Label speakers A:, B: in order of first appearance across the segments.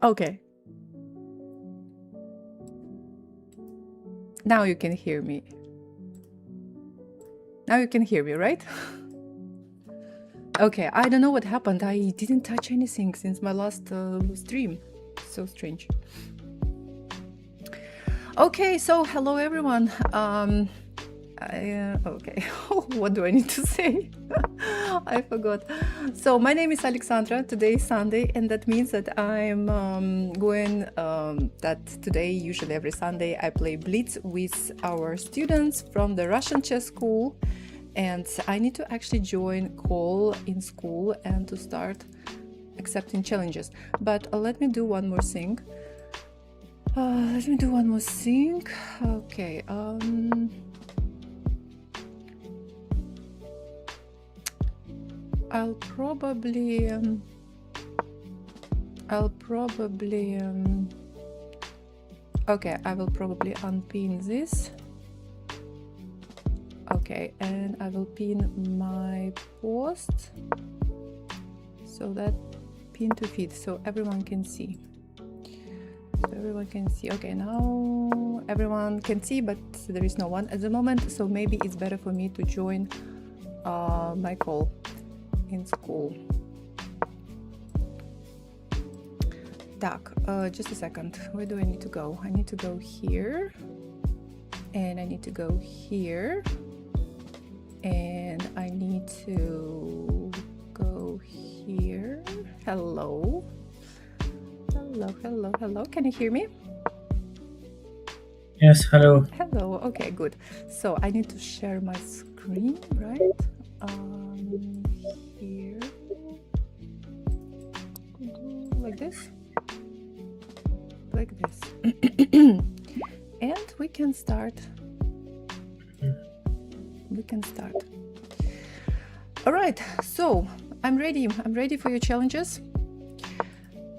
A: Okay. Now you can hear me. Now you can hear me, right? Okay, I don't know what happened. I didn't touch anything since my last stream. So strange. Okay, so hello everyone. Okay, what do I need to say? I forgot. So my name is Alexandra. Today is Sunday, and that means that I'm going. That today, usually every Sunday, I play Blitz with our students from the Russian chess school, and I need to actually join call in school and to start accepting challenges. But let me do one more thing. Okay. I'll probably okay, I will probably unpin this. Okay, and I will pin my post so that pin to feed so everyone can see. Okay, now everyone can see, but there is no one at the moment, so maybe it's better for me to join my call in school. Так, just a second. Where do I need to go? I need to go here, and I need to go here, and I need to go here. Hello. Hello. Can you hear me?
B: Yes, hello.
A: Hello. Okay, good. So I need to share my screen, right? Here. Like this. Like this. And we can start. All right. So I'm ready. I'm ready for your challenges.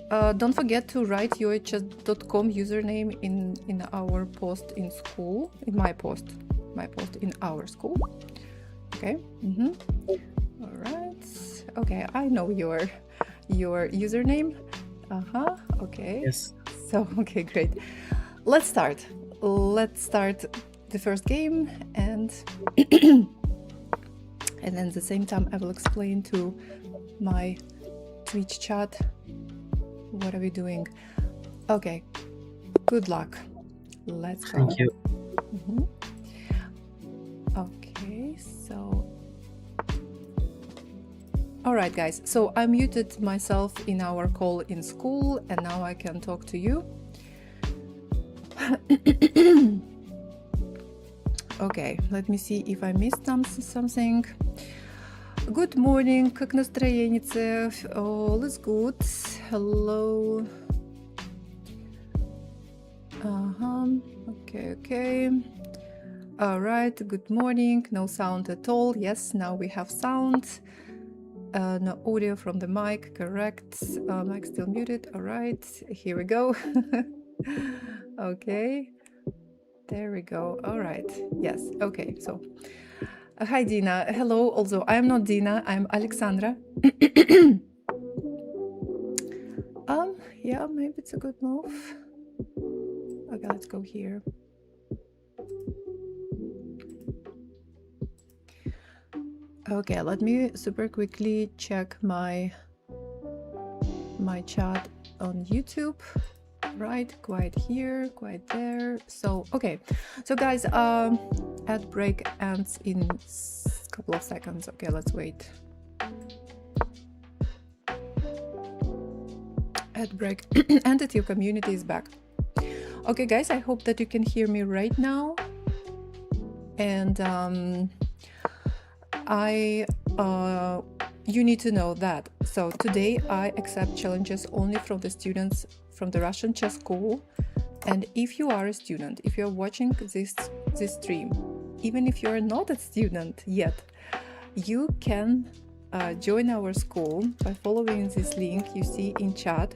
A: Don't forget to write your chess.com username in our post in school, in my post in our school. Okay. All right. Okay, I know your username. Okay.
B: Yes.
A: So okay, great. Let's start the first game, and and then at the same time I will explain to my Twitch chat what are we doing. Okay, good luck. Let's go.
B: Thank you.
A: Okay, so all right guys, so I muted myself in our call in school, and now I can talk to you. Okay, let me see if I missed something. Good morning, как настроение? All is good. Hello. Okay. All right, good morning. No sound at all. Yes, now we have sound. No audio from the mic, correct. Mic still muted. All right, here we go. Okay, there we go. All right, yes, okay, so hi Dina. Hello. Also, I'm not Dina, I'm Alexandra. Yeah, maybe it's a good move. Okay, let's go here. Okay, let me super quickly check my chat on YouTube. Right, quite here, quite there. So okay, so guys, ad break ends in a couple of seconds. Okay, let's wait. Ad break ended. Your community is back. Okay guys, I hope that you can hear me right now, and you need to know that. So today I accept challenges only from the students from the Russian chess school, and if you are a student, if you're watching this stream, even if you're not a student yet, you can join our school by following this link you see in chat.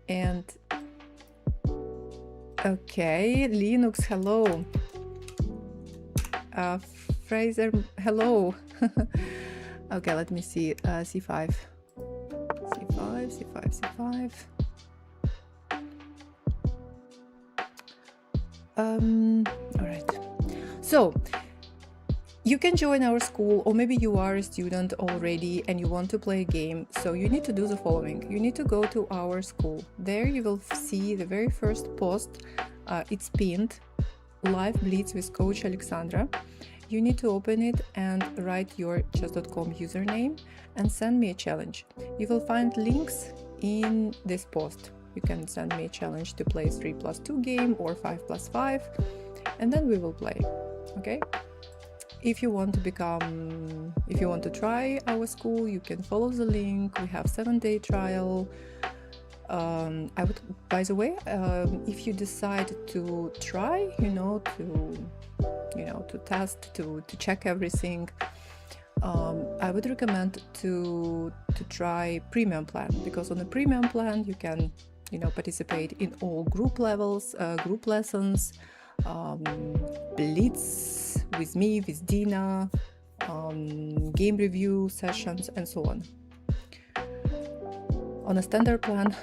A: And okay, Linux, hello. Fraser, hello. Okay, let me see. C5. All right. So you can join our school, or maybe you are a student already and you want to play a game. So you need to do the following. You need to go to our school. There you will see the very first post. It's pinned, Live Blitz with Coach Alexandra. You need to open it and write your chess.com username and send me a challenge. You will find links in this post. You can send me a challenge to play 3+2 game or 5+5, and then we will play. Okay? If you want to try our school, you can follow the link. We have 7-day trial. By the way, if you decide to try, to test, to check everything, I would recommend to try premium plan, because on the premium plan you can, participate in all group levels, group lessons, Blitz with me, with Dina, game review sessions, and so on. On a standard plan,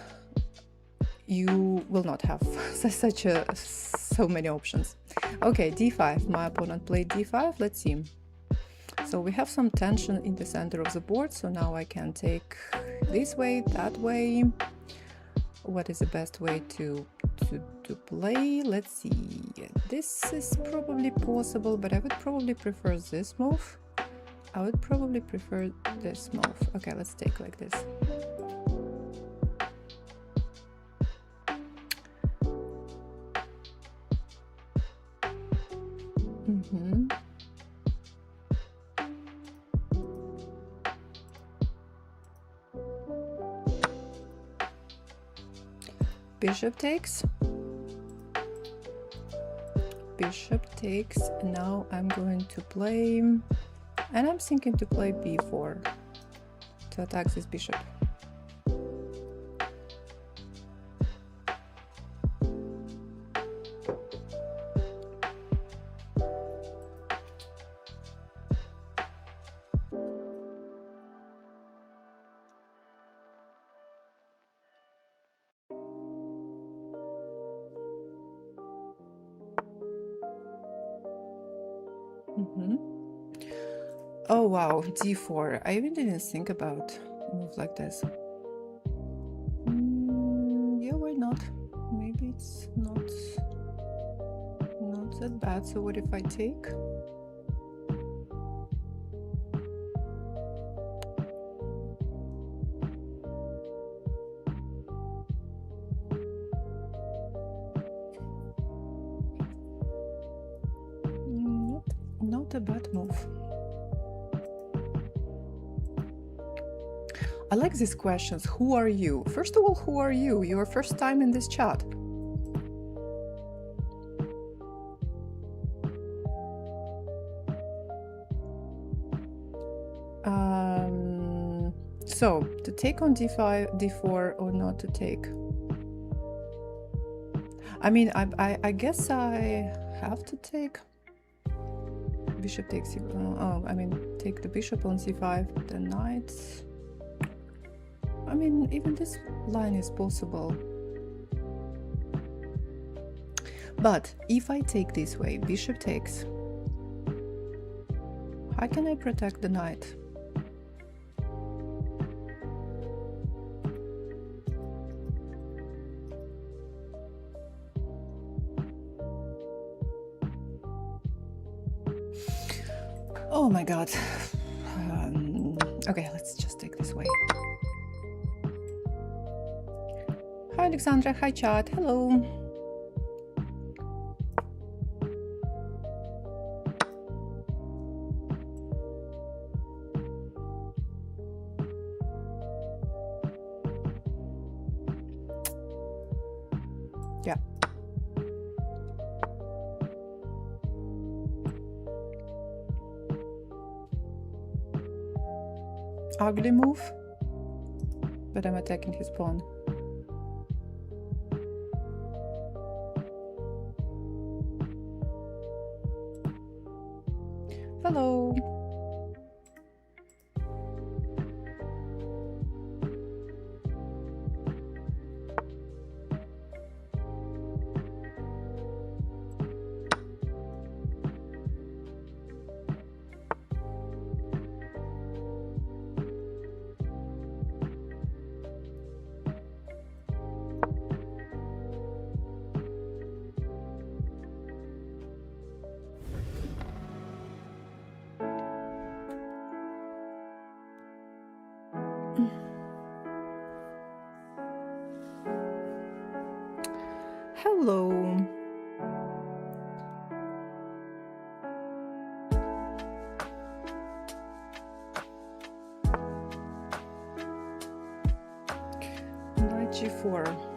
A: you will not have so many options. Okay, d5. My opponent played d5. Let's see. So we have some tension in the center of the board. So now I can take this way, that way. What is the best way to play? Let's see. This is probably possible, but I would probably prefer this move. I would probably prefer this move. Okay, let's take like this. Bishop takes. Bishop takes. Now I'm going to play, and I'm thinking to play b4 to attack this bishop. Oh wow, d4. I even didn't think about a move like this. Yeah, why not? Maybe it's not that bad. So what if I take? Not a bad move. I like these questions. Who are you? First of all, who are you? Your first time in this chat. So, to take on d5, d4, or not to take? I mean, I guess I have to take. Bishop takes, take the bishop on c5, the knight. I mean, even this line is possible. But if I take this way, bishop takes, how can I protect the knight? Oh my god. Okay, let's just take this way. Hi Alexandra, hi chat, hello. Yeah. Ugly move, but I'm attacking his pawn. Hello. Hello. Knight g4.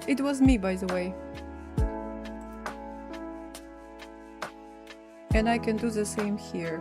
A: It was me, by the way. And I can do the same here.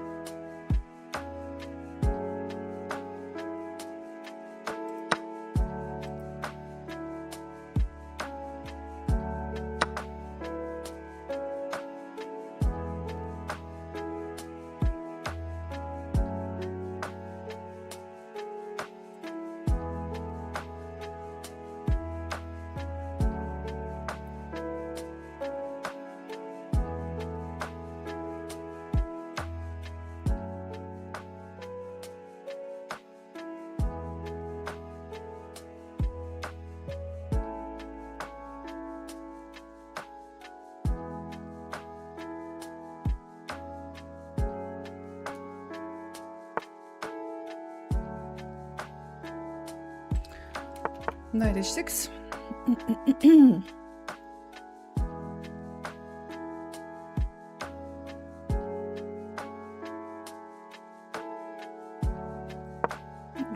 A: Knight h6.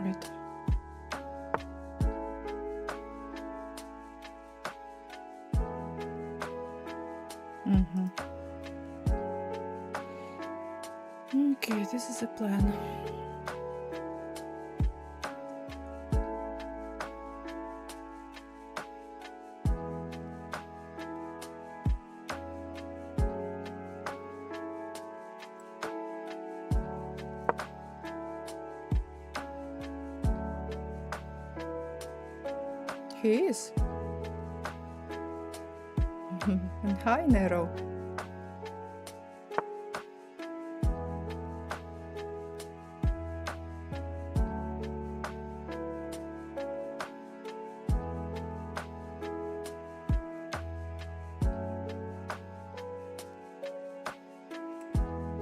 A: Right. Okay, this is a plan. He is. And hi, Nero.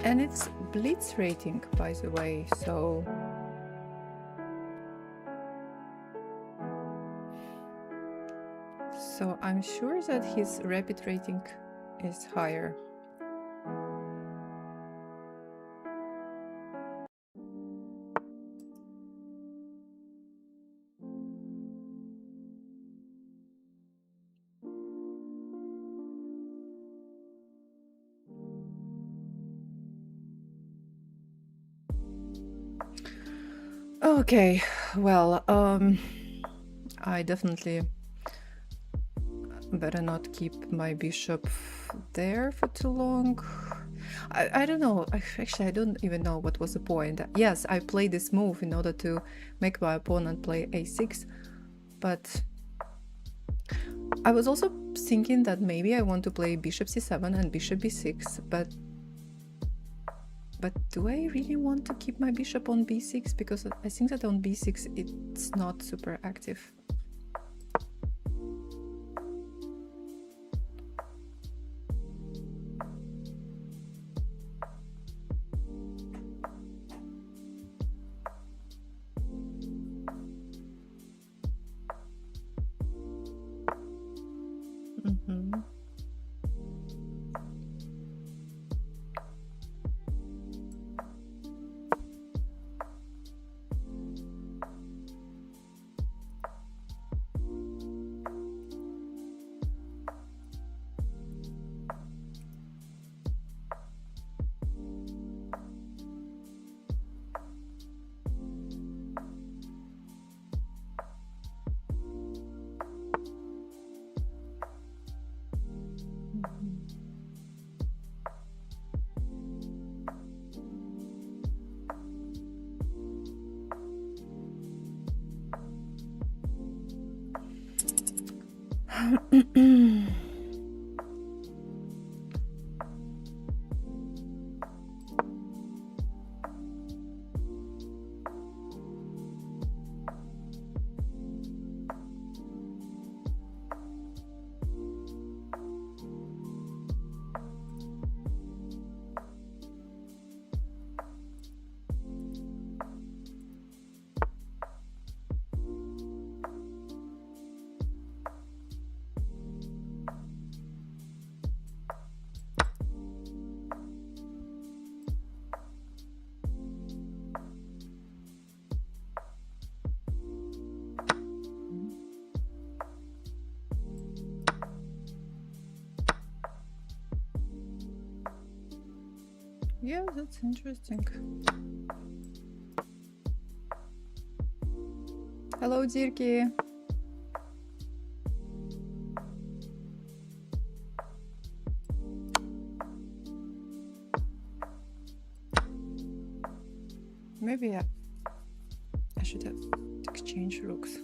A: And it's Blitz rating, by the way, so I'm sure that his rapid rating is higher. Okay, well, I definitely better not keep my bishop there for too long. I don't know. Actually, I don't even know what was the point. Yes, I played this move in order to make my opponent play a6, but I was also thinking that maybe I want to play bishop c7 and bishop b6, but do I really want to keep my bishop on b6? Because I think that on b6 it's not super active. Yeah, that's interesting. Hello, Dirky. Maybe I should have exchanged rooks.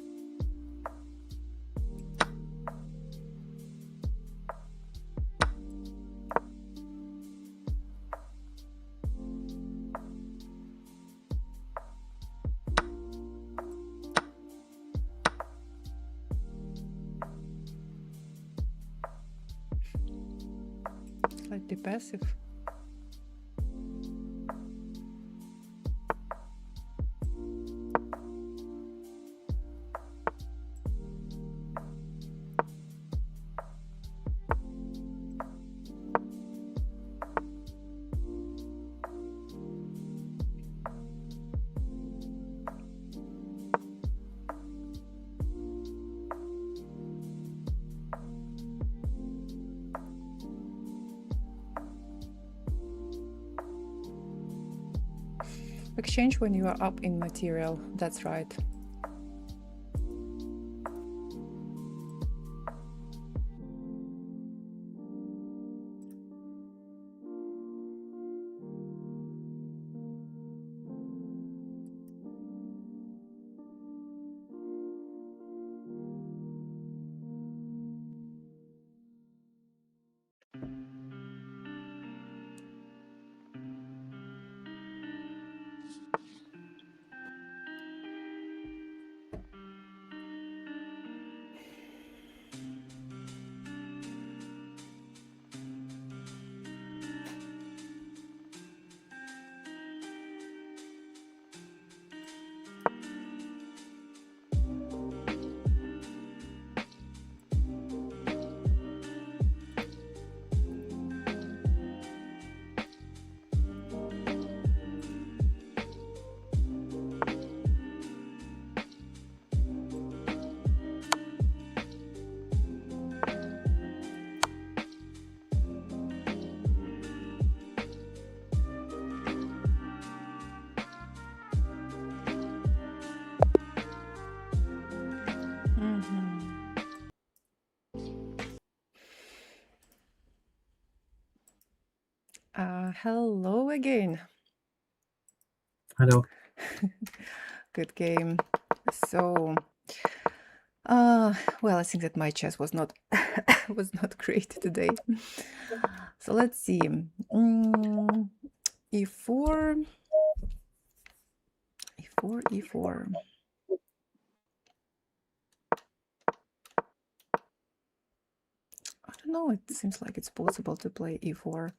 A: Slightly passive. Exchange when you are up in material, that's right. Hello again.
B: Hello.
A: Good game. So, well, I think that my chess was not was not great today. So let's see. E4, E4, E4. I don't know. It seems like it's possible to play E4.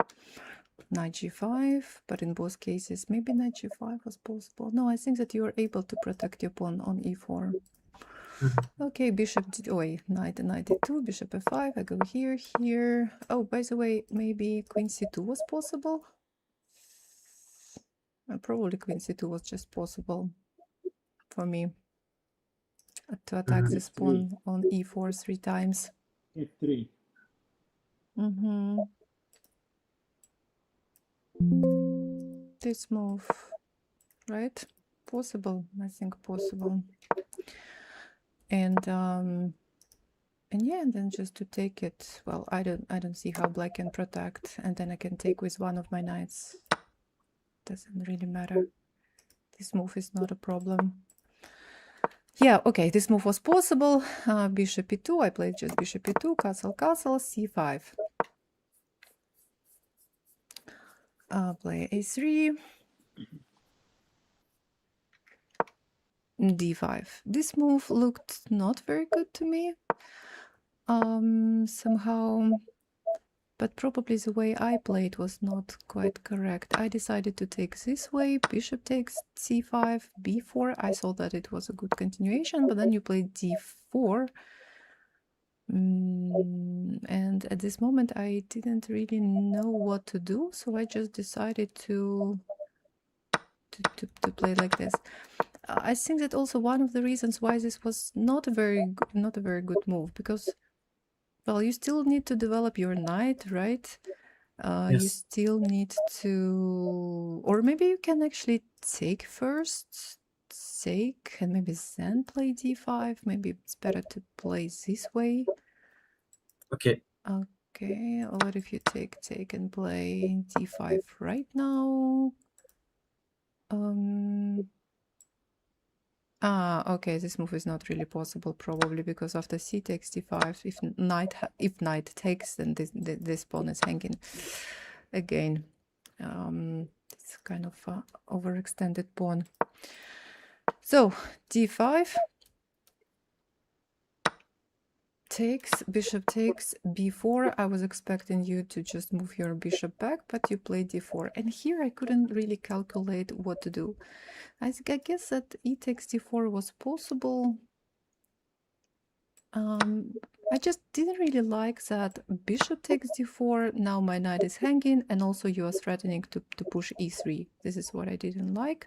A: Knight G5, but in both cases, maybe Knight G5 was possible. No, I think that you are able to protect your pawn on E4. Okay, bishop, knight E2, bishop F5, I go here, here. Oh, by the way, maybe queen C2 was possible? Probably queen C2 was just possible for me to attack this pawn on E4 3 times.
B: F3.
A: This move, right? Possible, I think possible. And yeah, and then just to take it, well, I don't see how black can protect, and then I can take with one of my knights. Doesn't really matter. This move is not a problem. Yeah, okay, this move was possible. Bishop e2, I played just bishop e2, castle, castle, c5. Play a3, d5. This move looked not very good to me. Somehow, but probably the way I played was not quite correct. I decided to take this way, bishop takes c5, b4. I thought that it was a good continuation, but then you played d4. And at this moment, I didn't really know what to do, so I just decided to play like this. I think that also one of the reasons why this was not a very good move, because, well, you still need to develop your knight, right? You
B: Yes.
A: still need to, or maybe you can actually take first, take, and maybe then play d5. Maybe it's better to play this way.
B: Okay.
A: Okay, what if you take and play d5 right now? Okay, this move is not really possible, probably because after c takes d5, if knight takes, then this pawn is hanging again. It's kind of overextended pawn. So d5 takes, bishop takes, b4. I was expecting you to just move your bishop back, but you played d4. And here I couldn't really calculate what to do. I guess that e takes d4 was possible. I just didn't really like that bishop takes d4. Now my knight is hanging, and also you are threatening to push e3. This is what I didn't like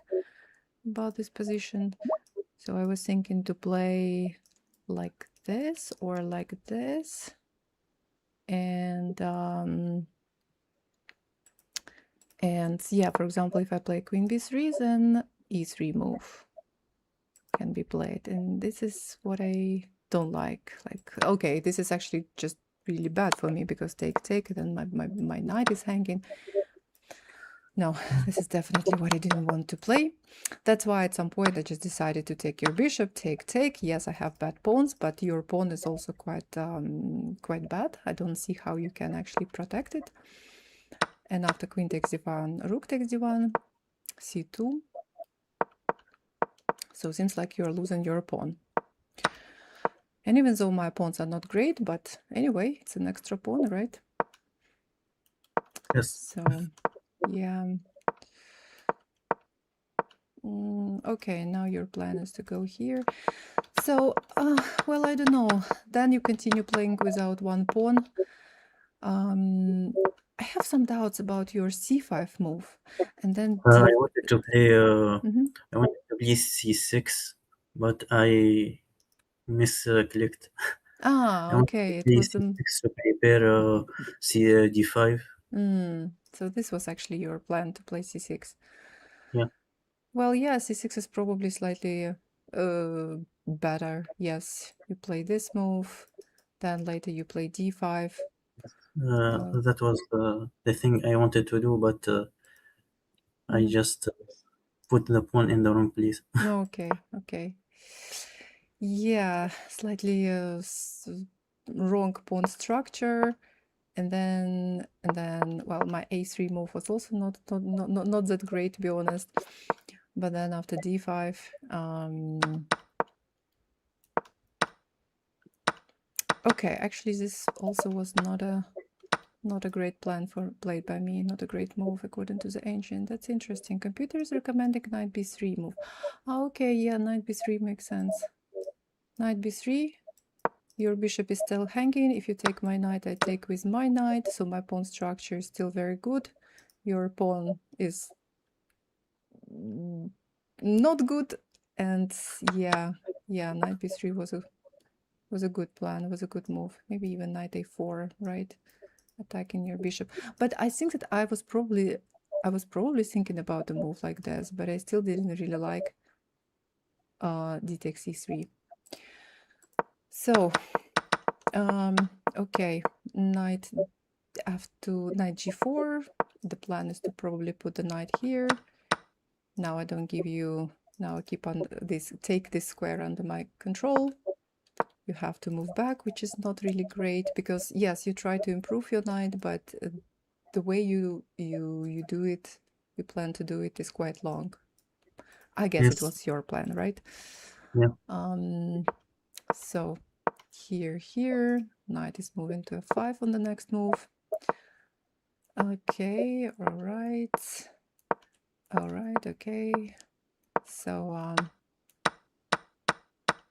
A: about this position. So I was thinking to play like this or like this. And yeah, for example, if I play queen b3, then e3 move can be played. And this is what I don't like. Like, okay, this is actually just really bad for me, because take, then my knight is hanging. No, this is definitely what I didn't want to play. That's why at some point I just decided to take your bishop, take. Yes, I have bad pawns, but your pawn is also quite bad. I don't see how you can actually protect it. And after queen takes d1, rook takes d1, c2. So it seems like you're losing your pawn. And even though my pawns are not great, but anyway, it's an extra pawn, right?
B: Yes.
A: So, yeah. Okay, now your plan is to go here. So, well, I don't know. Then you continue playing without one pawn. I have some doubts about your c5 move. And then
B: I wanted to play.
A: Mhm.
B: I wanted to play c6, but I misclicked. I wanted to
A: Okay, it
B: play
A: was
B: c6 to prepare d5.
A: so this was actually your plan to play c6.
B: Yeah.
A: Well, yeah, c6 is probably slightly better. Yes, you play this move, then later you play d5.
B: That was the thing I wanted to do, but I
A: Mhm.
B: just put the pawn in the wrong place.
A: Okay. Yeah, slightly wrong pawn structure. And then, well, my a3 move was also not that great, to be honest. But then after d5, okay, actually this also was not a great plan played by me, not a great move according to the ancient. That's interesting. Computer is recommending knight b3 move. Okay, yeah, knight b3 makes sense. Knight b3, your bishop is still hanging. If you take my knight, I take with my knight, so my pawn structure is still very good. Your pawn is not good, and yeah, knight b3 was a good plan, was a good move. Maybe even knight a4, right? Attacking your bishop. But I think that I was probably thinking about a move like this, but I still didn't really like d takes c3. So okay, knight knight g4. The plan is to probably put the knight here. Now I don't give you Now I keep on this, take this square under my control. You have to move back, which is not really great because yes, you try to improve your knight, but the way you do it, you plan to do it, is quite long. I guess it was your plan, right?
B: Yeah.
A: So here, knight is moving to f5 on the next move. Okay, all right, okay. So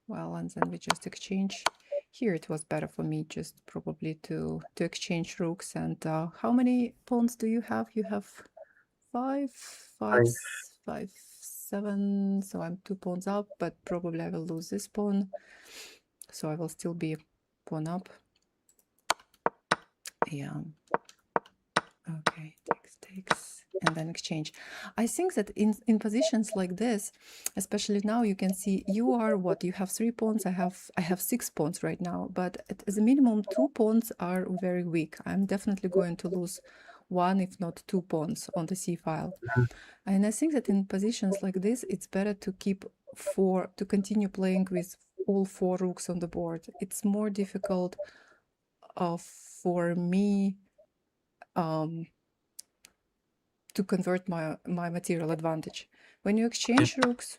A: well, and then we just exchange. Here it was better for me just probably to exchange rooks. And how many pawns do you have? You have five, 7. So I'm 2 pawns up, but probably I will lose this pawn. So I will still be pawn up. Yeah. Okay, takes, and then exchange. I think that in positions like this, especially now, you can see you are what? You have 3 pawns. I have 6 pawns right now, but as a minimum 2 pawns are very weak. I'm definitely going to lose 1, if not 2 pawns on the c file. And I think that in positions like this, it's better to keep to continue playing with all 4 rooks on the board. It's more difficult for me to convert my material advantage. When you exchange rooks,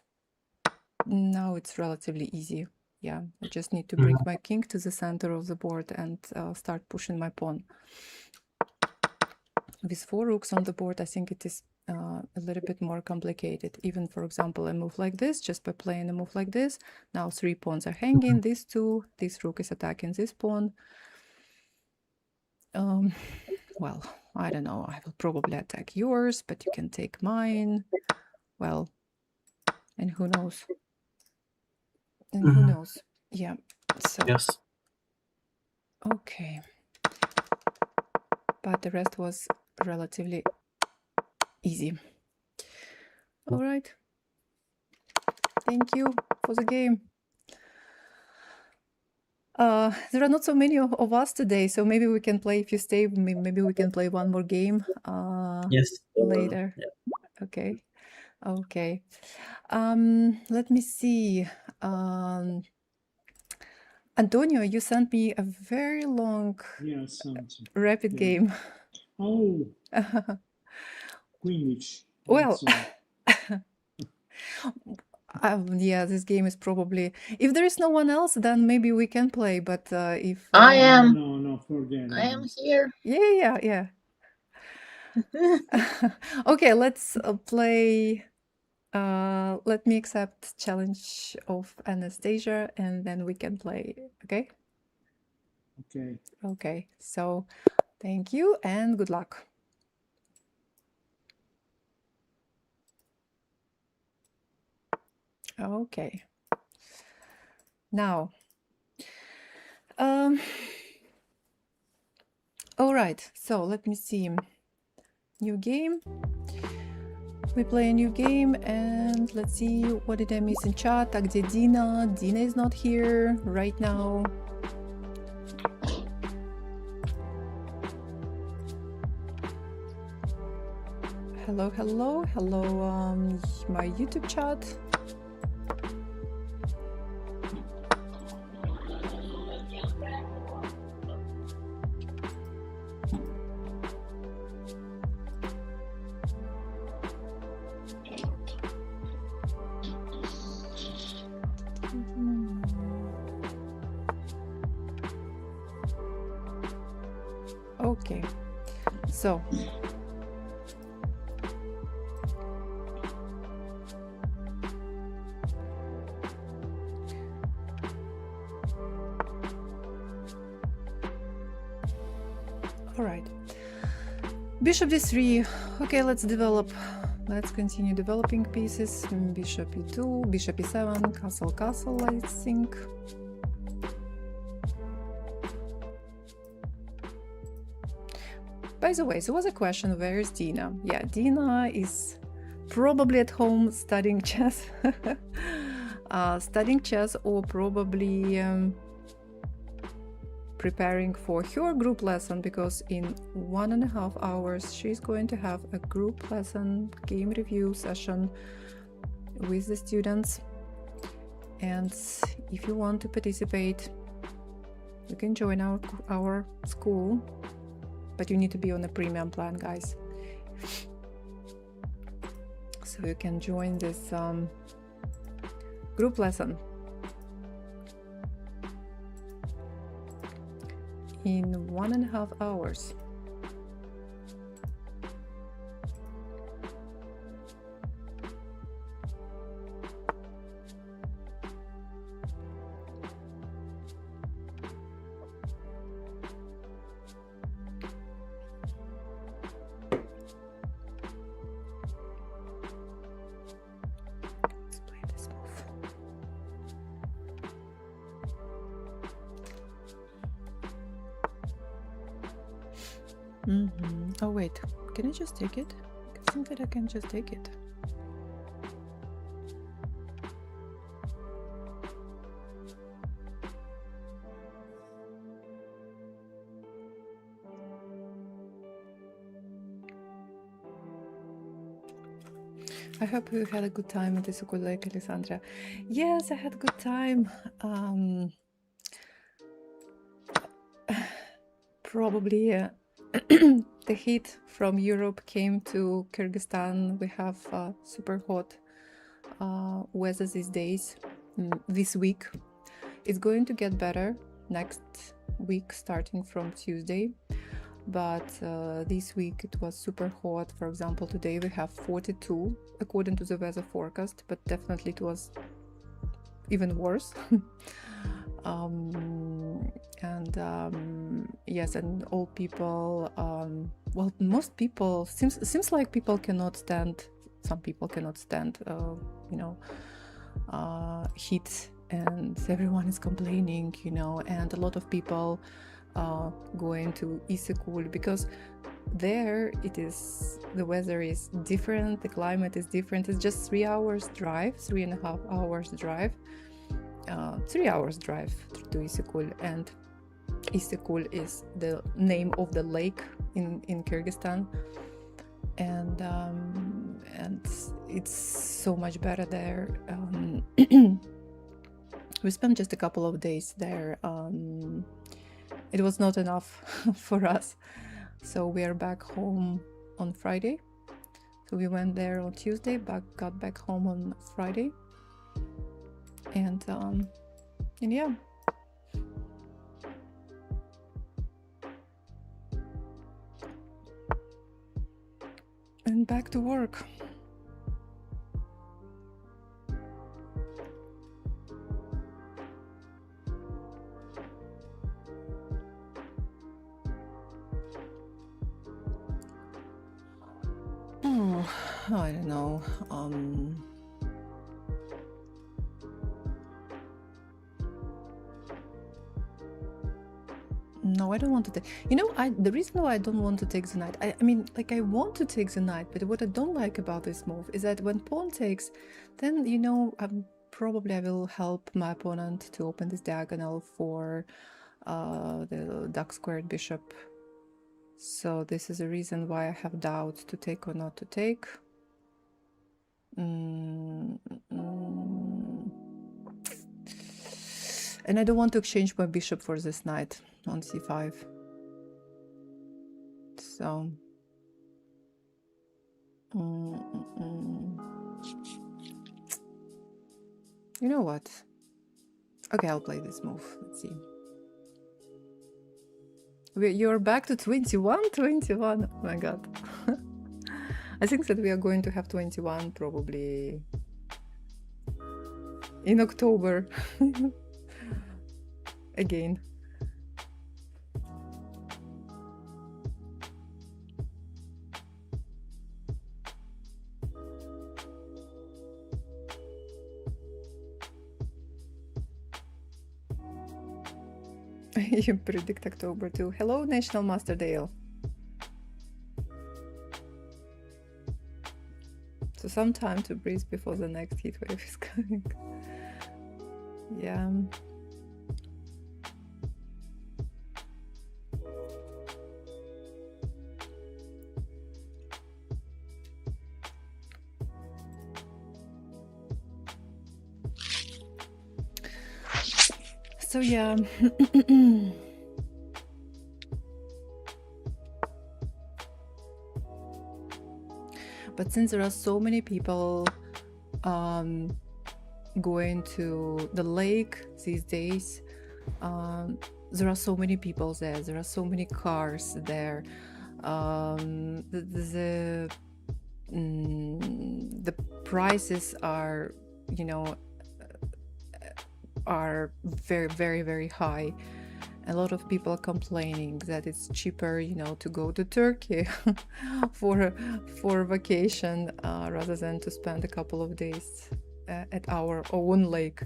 A: now it's relatively easy. Yeah, I just need to bring my king to the center of the board and start pushing my pawn. With 4 rooks on the board, I think it is a little bit more complicated. Even, for example, a move like this, just by playing a move like this, now 3 pawns are hanging, these 2, this rook is attacking this pawn. Well, I don't know, I will probably attack yours, but you can take mine. Well, and who knows? And who knows? Yeah, so...
B: Yes.
A: Okay. But the rest was relatively easy. All right. Thank you for the game. There are not so many of us today, so maybe we can play, if you stay, maybe we can play one more game
B: Yes.
A: later. Yeah. Okay. Okay. Let me see. Antonio, you sent me a very long rapid game.
C: Oh, Greenwich.
A: Well, yeah, this game is probably, if there is no one else, then maybe we can play, but if...
D: I am.
C: No, forget it.
D: I am here.
A: Yeah. Okay, let's play. Let me accept challenge of Anastasia, and then we can play. Okay. Okay, so thank you and good luck. Okay. Now, all right, so let me see. New game. We play a new game, and let's see, what did I miss in chat? Где Dina? Dina is not here right now. Hello, my YouTube chat. Okay, so all right, bishop d3. Okay, let's continue developing pieces. Bishop e2, bishop e7, castle, I think. By the way, there was a question, where is Dina? Yeah, Dina is probably at home studying chess. Studying chess, or probably preparing for her group lesson, because in 1.5 hours she's going to have a group lesson, game review session with the students. And if you want to participate, you can join our school, but you need to be on a premium plan, guys. So you can join this group lesson in 1.5 hours. Oh wait, can I just take it? I think that I can just take it. I hope you had a good time at the school, like Alexandra. Yes, I had a good time. Probably the heat from Europe came to Kyrgyzstan. We have super hot weather these days. This week it's going to get better next week, starting from Tuesday. But this week it was super hot. For example, today we have 42 according to the weather forecast, but definitely it was even worse. Yes, and all people, well, most people, seems like people cannot stand, some people cannot stand, heat, and everyone is complaining, and a lot of people going to Isikul, because there it is, the weather is different, the climate is different. It's just 3 hours drive, 3.5 hours drive, 3 hours drive to Isikul. And Isikul is the name of the lake in Kyrgyzstan, and it's so much better there. We spent just a couple of days there. It was not enough for us, so we are back home on Friday. So we went there on Tuesday, but got back home on Friday, and yeah. And back to work. I don't know. No, I don't want to take. The reason why I don't want to take the knight. I mean, like, I want to take the knight, but what I don't like about this move is that when pawn takes, then probably I will help my opponent to open this diagonal for the dark squared bishop. So this is a reason why I have doubts to take or not to take. And I don't want to exchange my bishop for this knight on c5. So you know what? Okay, I'll play this move. Let's see. You're back to 21? Oh my god. I think that we are going to have 21 probably in October. Again. You predict October too. Hello, National Master Dale. So some time to breathe before the next heat wave is coming. Yeah. So yeah. But since there are so many people going to the lake these days, there are so many people there. There are so many cars there. The prices are, you know, are very, very, very high. A lot of people are complaining that it's cheaper, you know, to go to Turkey for vacation rather than to spend a couple of days at our own lake.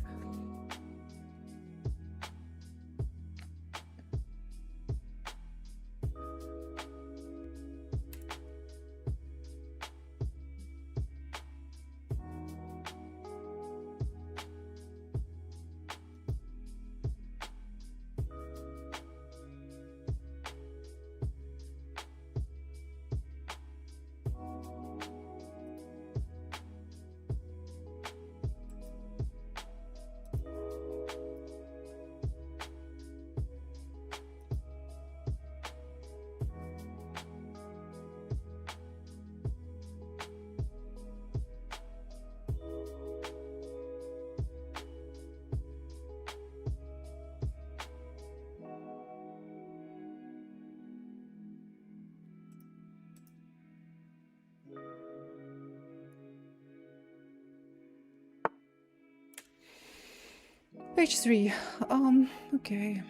A: Page 3. Okay.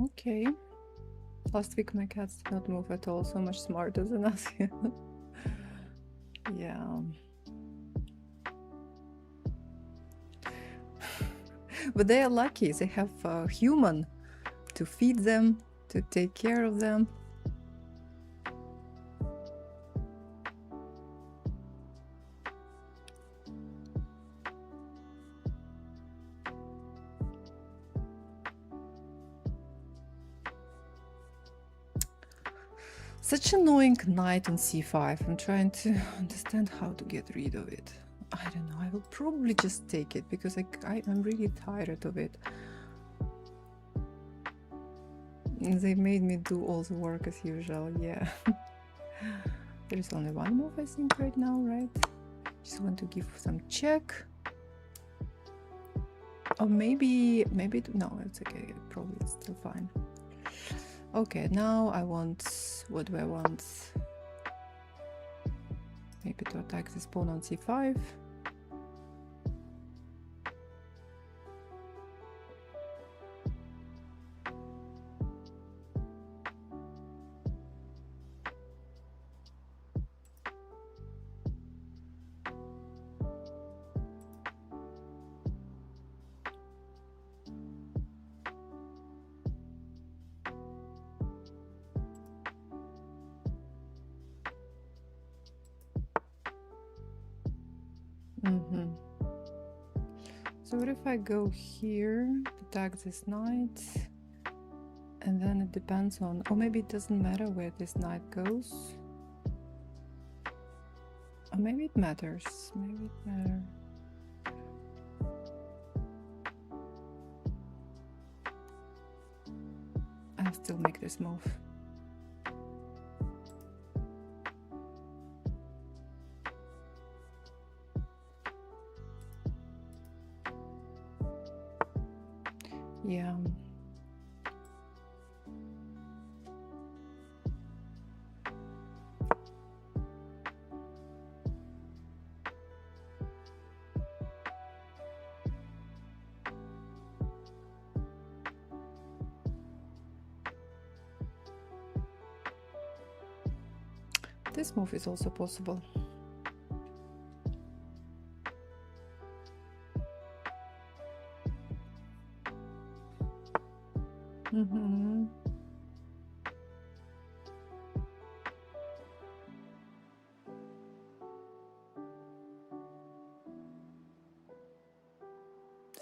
A: Okay. Last week my cats did not move at all, so much smarter than us. Yeah. But they are lucky. They have a human to feed them, to take care of them. Such annoying knight on c5. I'm trying to understand how to get rid of it. I don't know. I will probably just take it because I'm really tired of it. They made me do all the work as usual. Yeah. There is only one move, I think, right now, right? Just want to give some check. Or maybe no, it's okay. Probably it's still fine. Okay, now I want, what do I want? Maybe to attack this pawn on c5. So what if I go here, attack this knight, and then it depends on, or maybe it doesn't matter where this knight goes. Or maybe it matters, maybe it matters. I'll still make this move. Yeah. this move is also possible.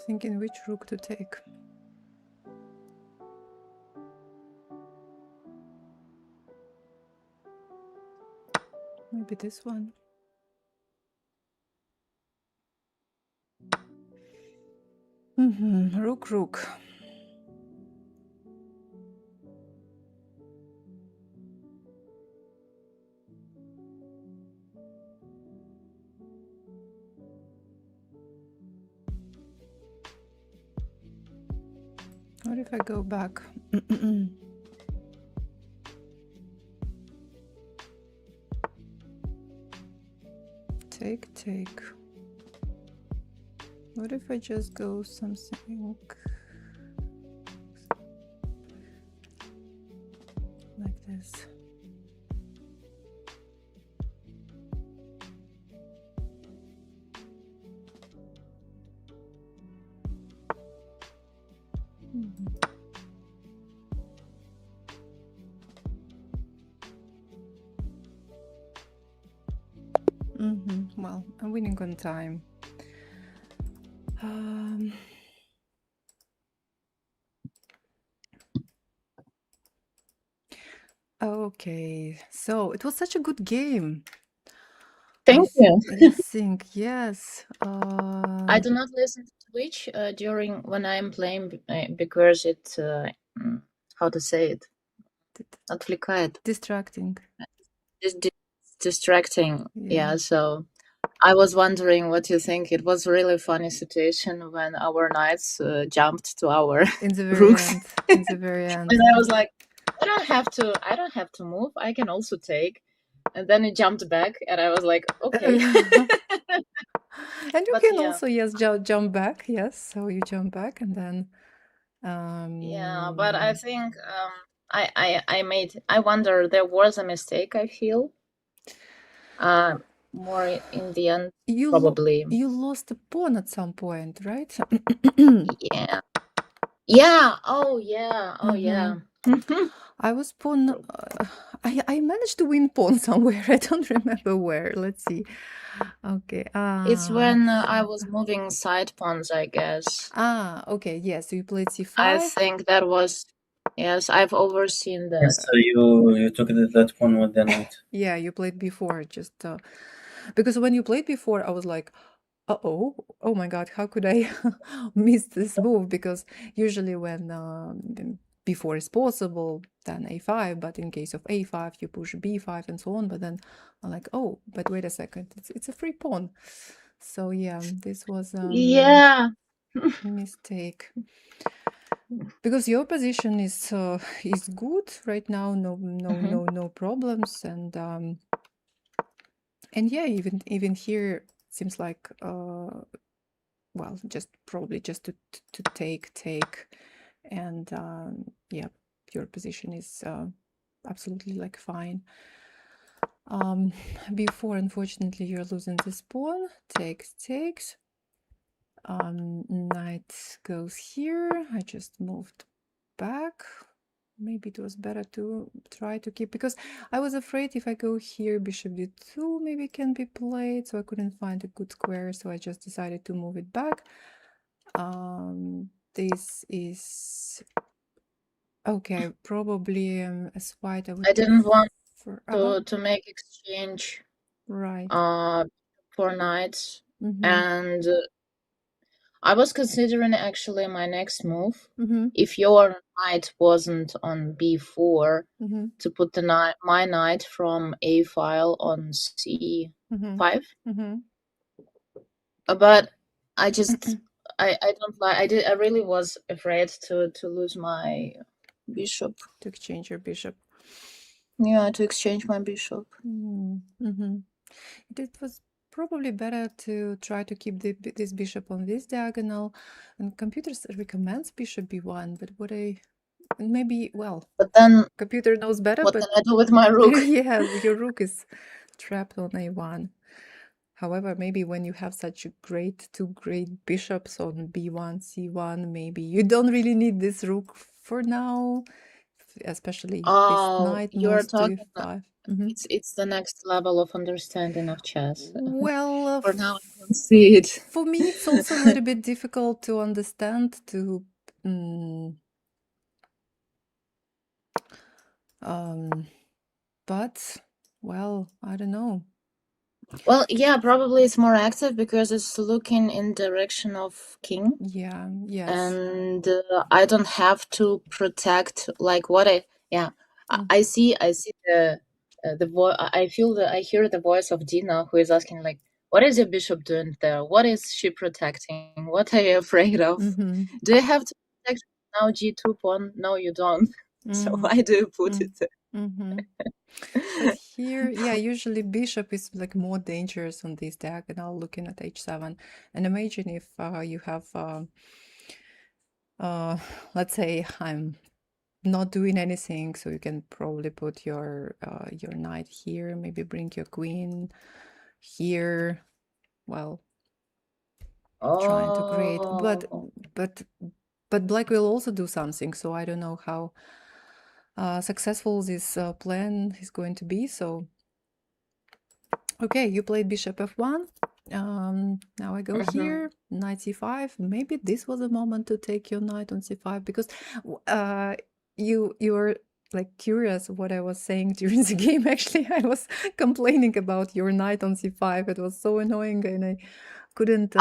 A: Thinking which rook to take. Maybe this one. Rook, rook. What if I go back? Take, take. What if I just go something like this? Well, I'm winning on time. Okay, so it was such a good game.
D: Thank you.
A: I think, yes.
D: I do not listen to Twitch during when I'm playing because it, how to say it? Отвлекает.
A: Distracting.
D: Distracting. Yeah, so I was wondering what you think. It was really a funny situation when our knights jumped to our
A: in the very
D: rooks.
A: end. In the very end.
D: And I was like, I don't have to move. I can also take. And then it jumped back, and I was like, okay.
A: And you can also, yes, jump back. Yes, so you jump back, and then.
D: Yeah, but I think I wonder, there was a mistake, I feel. More in the end, probably.
A: You lost a pawn at some point, right?
D: Yeah. Yeah. Oh, yeah. Oh, yeah.
A: I was pawn. I managed to win pawn somewhere. I don't remember where. Let's see. Okay.
D: It's when I was moving side pawns, I guess.
A: Okay. Yes. So you played c5.
D: I think that was. Yes, I've overseen that.
B: So you took that pawn with the knight.
A: Yeah, you played before. Just because when you played before, I was like, oh my God, how could I miss this move? Because usually when before is possible, then a5, but in case of a5, you push b5 and so on. But then I'm like, oh, but wait a second, it's a free pawn. So yeah, this was
D: yeah,
A: mistake. Because your position is good right now, no problems, and yeah, even here seems like well, just probably just to take, and yeah, your position is absolutely like fine. Before, unfortunately, you're losing this pawn. Takes. Knight goes here. I just moved back. Maybe it was better to try to keep, because I was afraid if I go here, bishop d2 maybe can be played, so I couldn't find a good square, so I just decided to move it back. This is okay. Probably as white, I
D: didn't want to make exchange,
A: right,
D: for knights, and I was considering actually my next move, if your knight wasn't on b4, to put my knight from a file on c5. But I just I don't like. I really was afraid to lose my bishop.
A: To exchange your bishop.
D: Yeah, to exchange my bishop.
A: It was probably better to try to keep this bishop on this diagonal, and computers recommends bishop b1, but what I maybe, well,
D: But then
A: computer knows better,
D: what
A: but
D: can I do with my rook?
A: yeah, your rook is trapped on a1. However, maybe when you have such two great bishops on b1, c1, maybe you don't really need this rook for now, especially if this knight
D: You're
A: moves to
D: talking
A: f5.
D: it's the next level of understanding of chess.
A: Well,
D: For now, I don't see it.
A: for me, it's also a little bit difficult to understand, but, well, I don't know.
D: Well, yeah, probably it's more active because it's looking in direction of king.
A: Yeah, yes.
D: And I don't have to protect like what I see the voice. I hear the voice of Dina, who is asking like, what is your bishop doing there? What is she protecting? What are you afraid of? Do you have to protect now g2 pawn? No, you don't. So why do you put it there?
A: But here, yeah, usually bishop is like more dangerous on this diagonal looking at h7. And imagine if you have, let's say I'm not doing anything, so you can probably put your knight here, maybe bring your queen here. Well, trying to create, but black will also do something, so I don't know how successful this plan is going to be. So okay, you played bishop f1. Now I go here, knight c5. Maybe this was a moment to take your knight on c5, because you were like curious what I was saying during the game. Actually, I was complaining about your knight on c5. It was so annoying, and I couldn't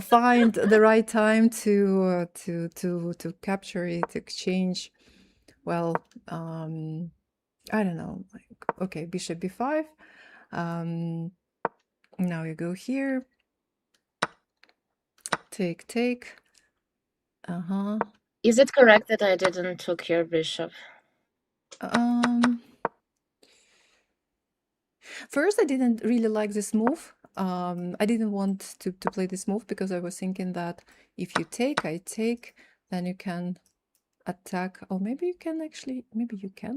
A: find the right time to capture it, exchange. Well, I don't know. Like, okay, bishop b5. Now you go here. Take.
D: Is it correct that I didn't took your bishop?
A: First, I didn't really like this move. I didn't want to play this move because I was thinking that if you take, I take, then you can attack, or maybe you can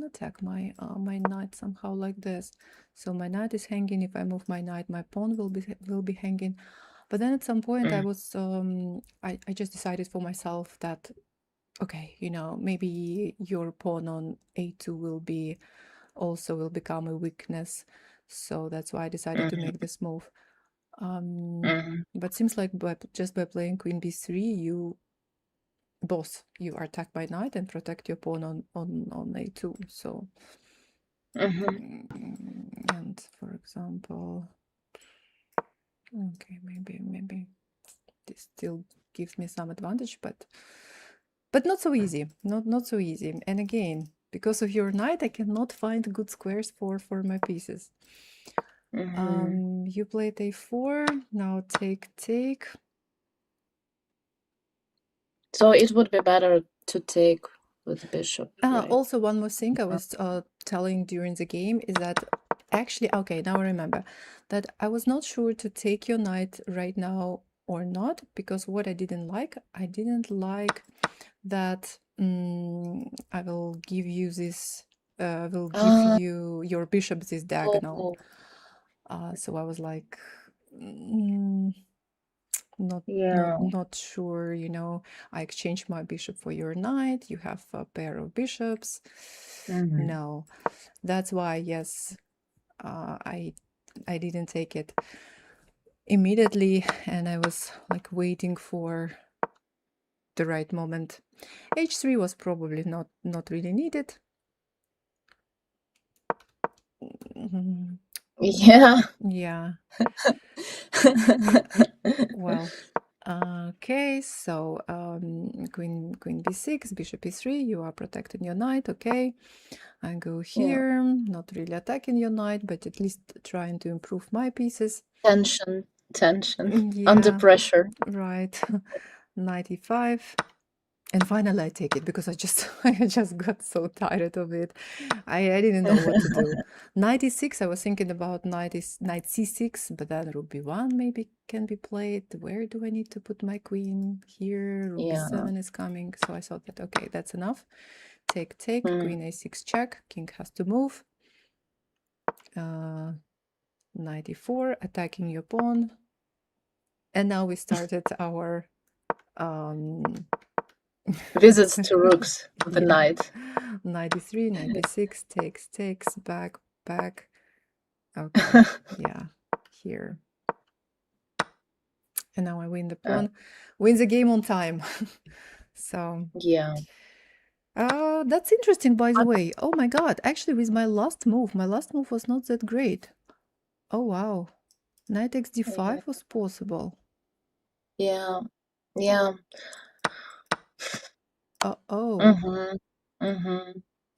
A: attack my my knight somehow like this. So my knight is hanging. If I move my knight, my pawn will be hanging. But then at some point I was I just decided for myself that, okay, maybe your pawn on a2 will become a weakness. So that's why I decided to make this move. But seems like just by playing queen b3, you are attacked by knight and protect your pawn on a2. So and for example, okay, maybe this still gives me some advantage, but not so easy. Not so easy. And again, because of your knight, I cannot find good squares for my pieces. You played a4. Now take.
D: So it would be better to take with bishop. Right?
A: Also, one more thing I was telling during the game is that actually, okay, now I remember that I was not sure to take your knight right now or not, because what I didn't like that I will give you this, will give you your bishop this diagonal. So I was like, not sure, I exchanged my bishop for your knight, you have a pair of bishops. No, that's why, yes, I didn't take it immediately, and I was like waiting for the right moment. h3 was probably not really needed.
D: Yeah.
A: Well, okay, so queen b6, bishop e3, you are protecting your knight. Okay, I go here, not really attacking your knight, but at least trying to improve my pieces.
D: Tension. Under pressure.
A: Right. Knight e5. And finally I take it because I just got so tired of it. I didn't know what to do. Knight e6, I was thinking about knight c6, but then rook b1 maybe can be played. Where do I need to put my queen? Here, rook b7 is coming. So I thought that, okay, that's enough. Take, queen a6 check, king has to move. Knight e4, attacking your pawn. And now we started our
D: visits to rooks of the knight.
A: Knight e3, knight b6, takes, back. Okay, yeah, here. And now I win the pawn. Wins the game on time. So
D: yeah.
A: That's interesting, by the way. Oh my god, actually with my last move was not that great. Oh wow, knight takes d5 was possible.
D: Yeah.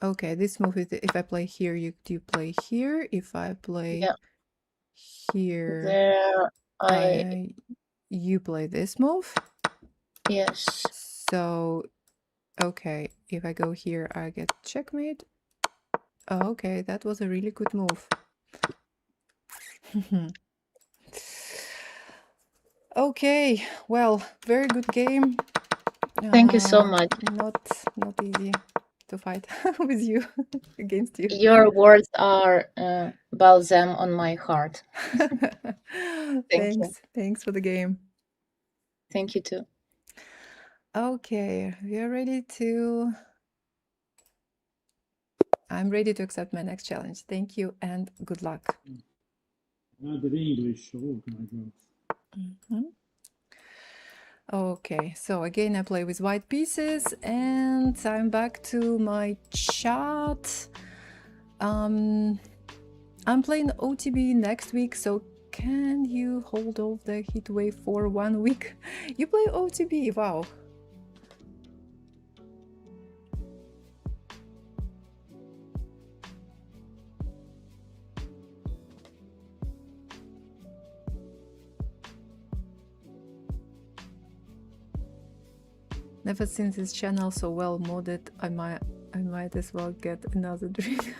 A: Okay, this move is, if I play here, you play here. If I play here,
D: there,
A: you play this move.
D: Yes.
A: So, okay, if I go here, I get checkmate. Oh, okay, that was a really good move. Okay, well, very good game.
D: Thank you so much.
A: Not easy to fight with you, against you.
D: Your words are balsam on my heart.
A: Thanks for the game.
D: Thank you too.
A: Okay, we are ready to... I'm ready to accept my next challenge. Thank you and good luck.
C: Another English. Oh my God.
A: Okay, so again I play with white pieces and I'm back to my chat. I'm playing OTB next week, so can you hold off the heat wave for 1 week? You play OTB, wow. Never seen this channel so well modded. I might as well get another drink.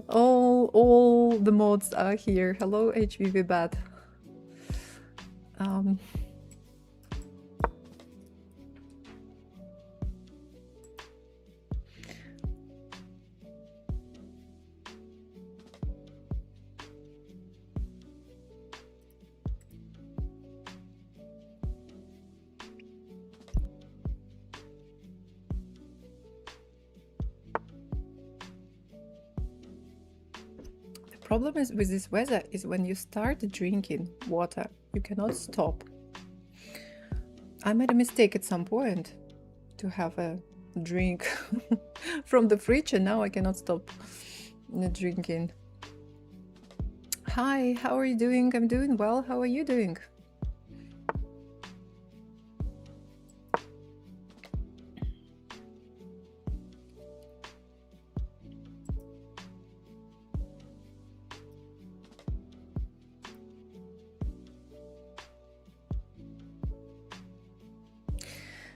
A: all the mods are here. Hello HVV Bat. Problem is with this weather is when you start drinking water, you cannot stop. I made a mistake at some point to have a drink from the fridge and now I cannot stop drinking. Hi, how are you doing? I'm doing well. How are you doing?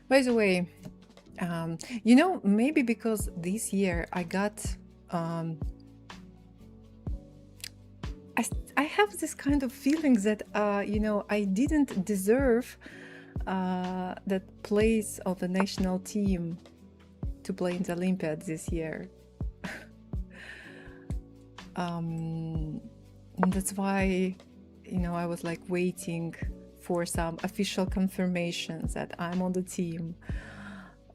A: By the way, you know, maybe because this year I got, I have this kind of feeling that, you know, I didn't deserve that place of the national team to play in the Olympiad this year. That's why, you know, I was like waiting for some official confirmations that I'm on the team.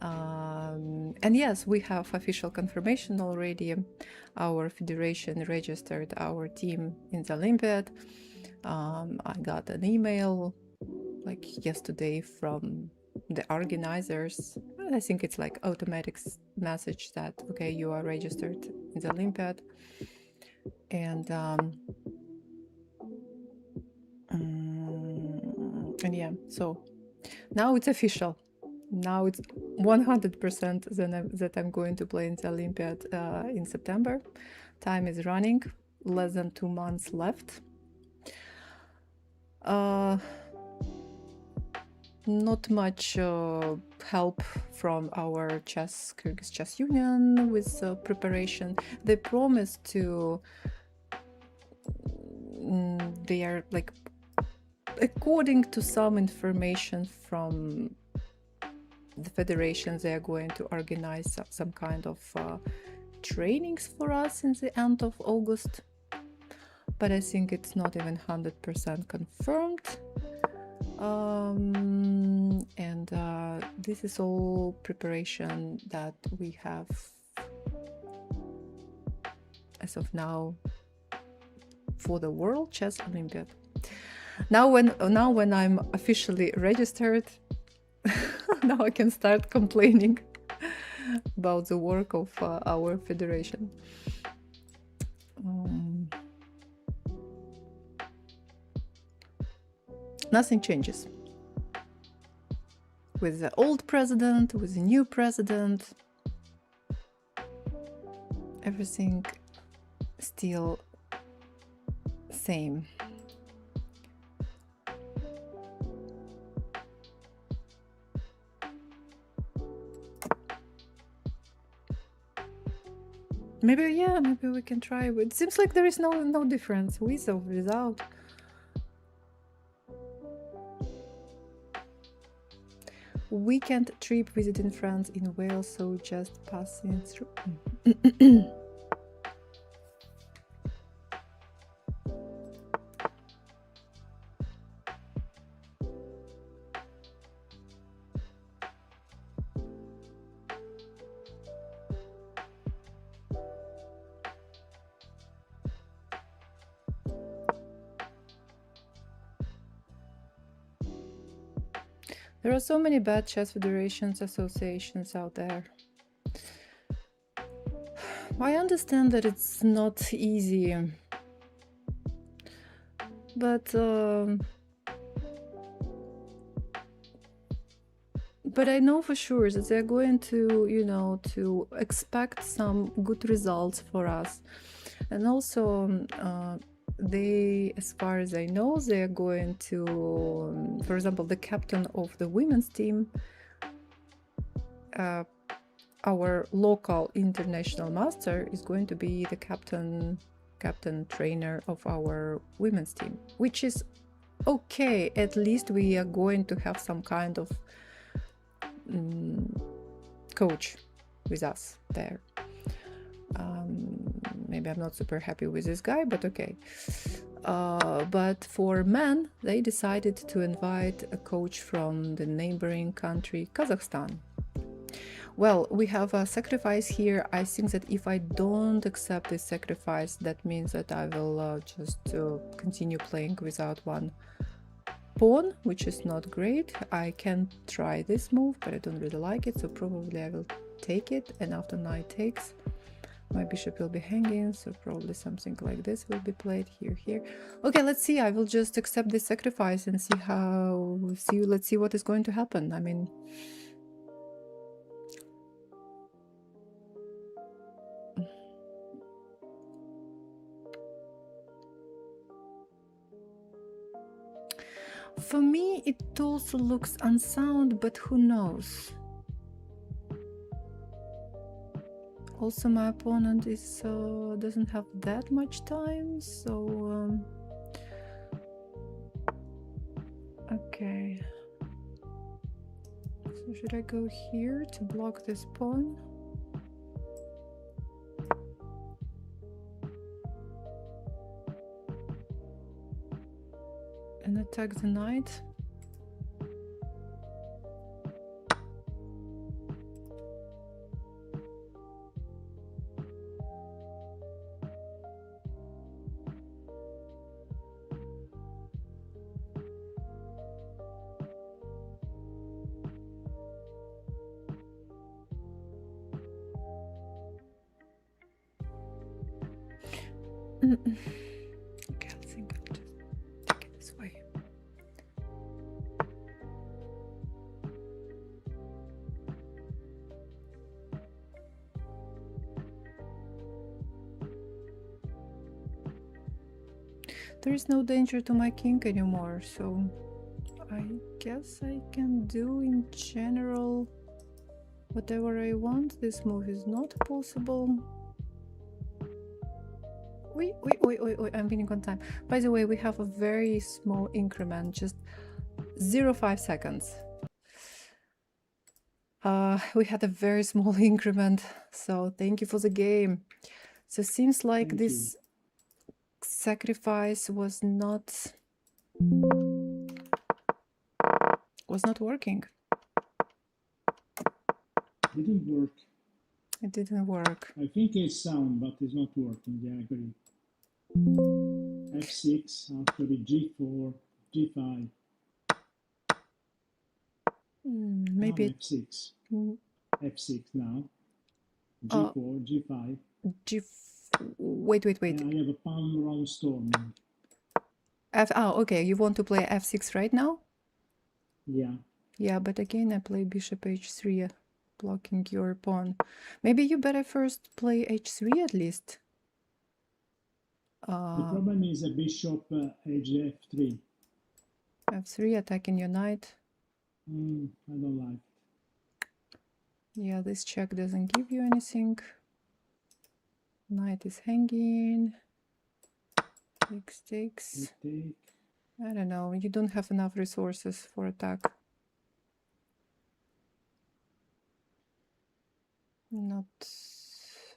A: And yes, we have official confirmation already. Our federation registered our team in the Olympiad. I got an email like yesterday from the organizers. I think it's like automatic message that, okay, you are registered in the Olympiad. And yeah, so now it's official. Now it's 100% that I'm going to play in the Olympiad in September. Time is running, less than 2 months left. not much help from our Kyrgyz Chess Union with preparation. They promised to, they are like, according to some information from the federations, they are going to organize some kind of trainings for us in the end of August, but I think it's not even 100% confirmed. And this is all preparation that we have as of now for the World Chess Olympiad. Now when I'm officially registered, now I can start complaining about the work of our federation. Nothing changes with the old president, with the new president. Everything still same. Maybe, yeah, maybe we can try. It seems like there is no difference with or without. Weekend trip visiting friends in Wales, so just passing through. There are so many bad chess federations, associations out there. I understand that it's not easy, but I know for sure that they're going to, you know, to expect some good results for us. And also, they, as far as I know, they are going to, for example, the captain of the women's team, our local international master is going to be the captain trainer of our women's team, which is okay. At least we are going to have some kind of coach with us there. Maybe I'm not super happy with this guy, but okay. But for men, they decided to invite a coach from the neighboring country, Kazakhstan. Well, we have a sacrifice here. I think that if I don't accept this sacrifice, that means that I will just continue playing without one pawn, which is not great. I can try this move, but I don't really like it, so probably I will take it, and after knight takes, my bishop will be hanging, so probably something like this will be played here. Okay, let's see. I will just accept this sacrifice and see how. Let's see what is going to happen. I mean, for me, it also looks unsound, but who knows? Also, my opponent is doesn't have that much time, so okay. So should I go here to block this pawn? And attack the knight? Okay, I think I'll just take it this way. There is no danger to my king anymore, so I guess I can do in general whatever I want. This move is not possible. Wait, I'm winning on time. By the way, we have a very small increment, just 0.5 seconds. We had a very small increment, so thank you for the game. So seems like
C: Thank
A: this sacrifice was not working.
C: Didn't work.
A: It didn't work.
C: I think it's sound, but it's not working. Yeah, I agree. F6, actually G4, G5.
A: Maybe
C: now F6. F6 now. G4, G5.
A: Wait.
C: Yeah, I have a palm round storming.
A: Okay, you want to play F6 right now?
C: Yeah.
A: Yeah, but again I play bishop H3, blocking your pawn. Maybe you better first play H3 at least.
C: The problem is a bishop H F3.
A: F3 attacking your knight.
C: I don't like it.
A: Yeah, this check doesn't give you anything. Knight is hanging. Takes. I don't know, you don't have enough resources for attack. Not,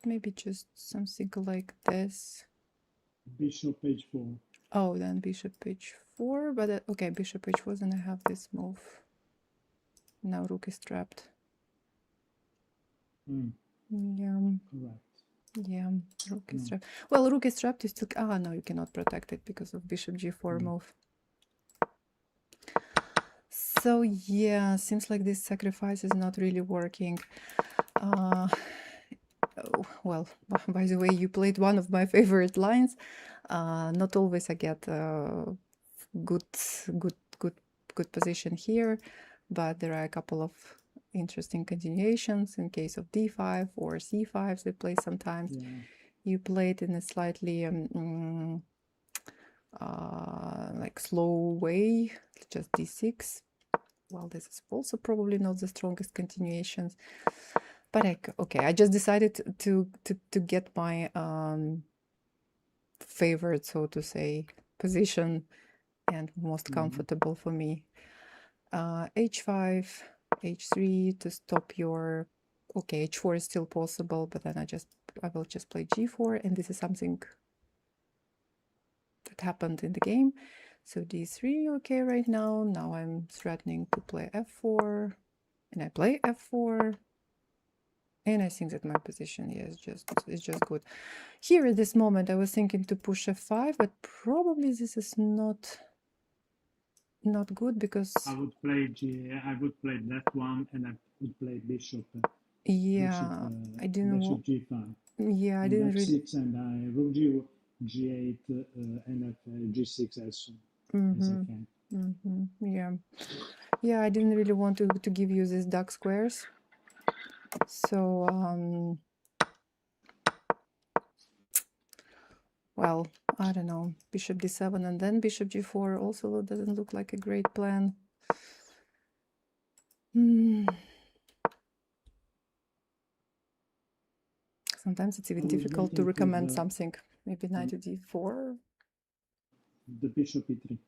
A: maybe just something like this.
C: Bishop H4.
A: Oh, then bishop H4, but okay, bishop H4, then I have this move. Now rook is trapped. Yeah.
C: Correct.
A: Yeah, rook is trapped. Well, rook is trapped, you still... no, you cannot protect it because of bishop G4 move. So yeah, seems like this sacrifice is not really working. Well, by the way, you played one of my favorite lines. Not always I get good position here, but there are a couple of interesting continuations in case of d5 or c5 they play sometimes. Yeah. You played in a slightly like slow way, just d6. Well, this is also probably not the strongest continuations, but okay, I just decided to get my favorite, so to say, position and most comfortable for me. H5, H3 to stop your... Okay, H4 is still possible, but then I will just play G4, and this is something that happened in the game. So D3, okay, right now. Now I'm threatening to play F4, and I play F4, and I think that my position is just good. Here at this moment, I was thinking to push F5, but probably this is not good because
C: I would play that one, and I would play bishop.
A: Yeah, I didn't.
C: Bishop G5.
A: Yeah, I
C: and
A: didn't
C: F6
A: really.
C: and rook G8 and G6 as soon as I can.
A: Yeah, I didn't really want to give you these dark squares. So well, I don't know. Bishop D7 and then Bishop G4 also doesn't look like a great plan. Sometimes it's even difficult to recommend something. Maybe knight to D4.
C: The bishop E3.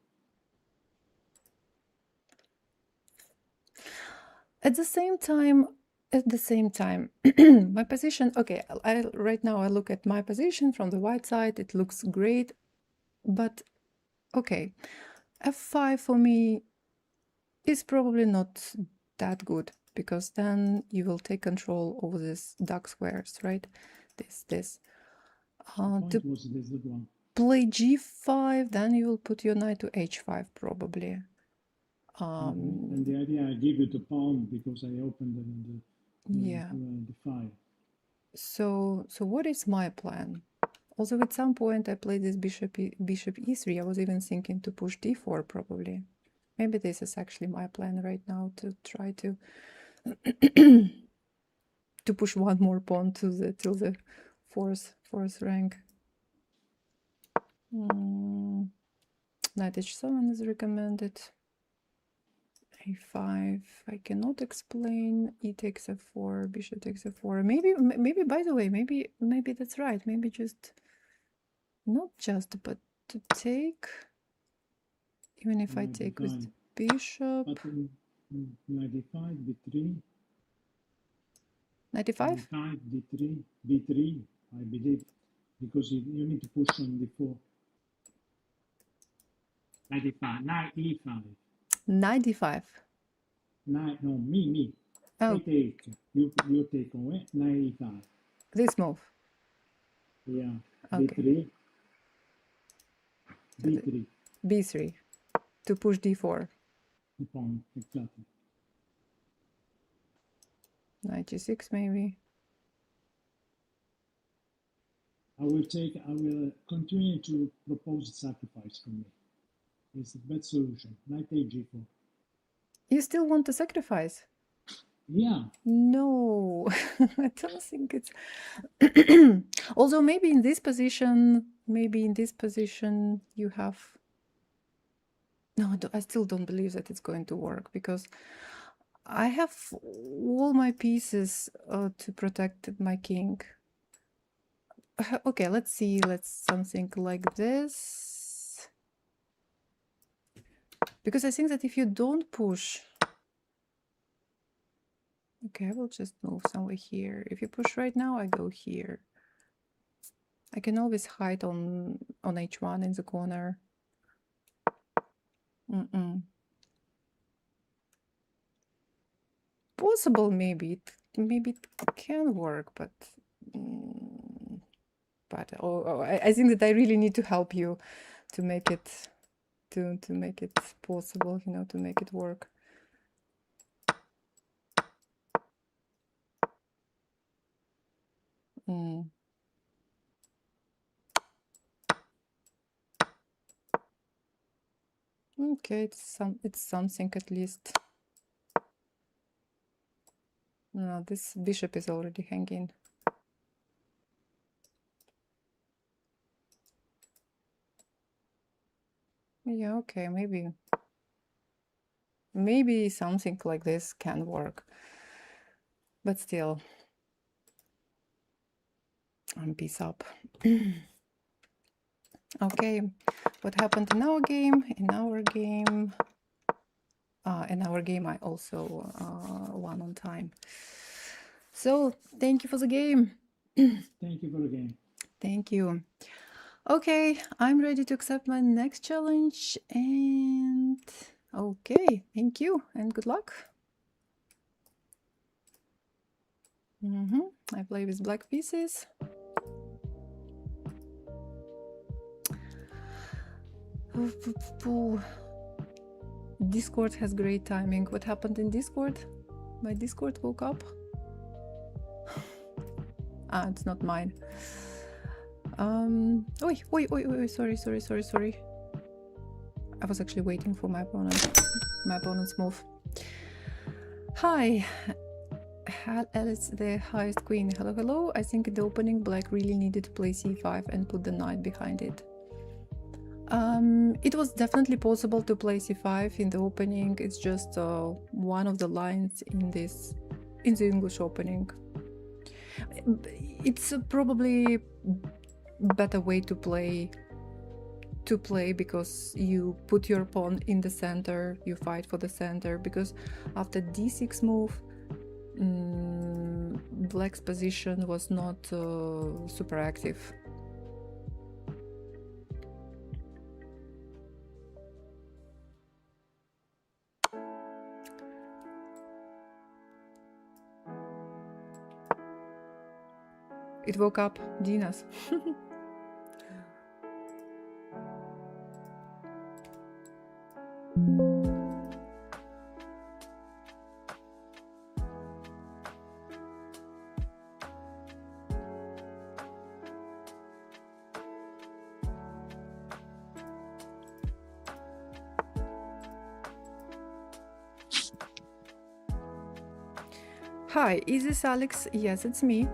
A: At the same time, my position, okay, right now I look at my position from the white side, it looks great, but okay, F5 for me is probably not that good, because then you will take control over these dark squares, right? This. To play G5, then you will put your knight to H5 probably.
C: And the idea I give you the pawn because I opened the file.
A: So what is my plan? Also, at some point I played this bishop E3. I was even thinking to push D4 probably. Maybe this is actually my plan right now, to try to to push one more pawn till the fourth rank. Knight H7 is recommended. a5. I cannot explain. E takes f4, bishop takes f4. Maybe by the way, maybe that's right. Maybe just not just, but to take, even if I take with bishop.
C: But 95 b3.
A: 95?
C: 95 b3, I believe, because you need to push on d4. 95, knight e5.
A: 95.
C: Knight, no, me.
A: Oh.
C: I take, you take away, knight e5.
A: This move?
C: Yeah,
A: okay.
C: b3.
A: b3, to push d4.
C: The pawn, exactly.
A: Knight g6 maybe.
C: I will continue to propose sacrifice for me. It's the best solution. Knight g4.
A: You still want to sacrifice?
C: Yeah.
A: No, I don't think it's. Although maybe in this position you have. No, I still don't believe that it's going to work, because I have all my pieces to protect my king. Okay, let's see. Let's something like this. Because I think that if you don't push... Okay, I will just move somewhere here. If you push right now, I go here. I can always hide on h1 in the corner. Possible, maybe it can work, but I think that I really need to help you to make it to make it possible, you know, to make it work. Okay, it's something at least. No, this bishop is already hanging. Yeah, okay, maybe something like this can work, but still, I'm piece up. Okay, what happened in our game? In our game, I also won on time. So thank you for the game.
C: Thank you for the game.
A: Thank you. Okay, I'm ready to accept my next challenge, and okay, thank you and good luck. I play with black pieces. Discord has great timing. What happened in Discord? My Discord woke up. It's not mine. Oi, sorry. I was actually waiting for my opponent's move. Hi, Alice, the highest queen. Hello. I think in the opening, black really needed to play c5 and put the knight behind it. It was definitely possible to play c5 in the opening. It's just one of the lines in the English opening. It's probably better way to play because you put your pawn in the center, you fight for the center, because after d6 move, black's position was not super active. It woke up Dina's. Hi, is this Alex? Yes, it's me.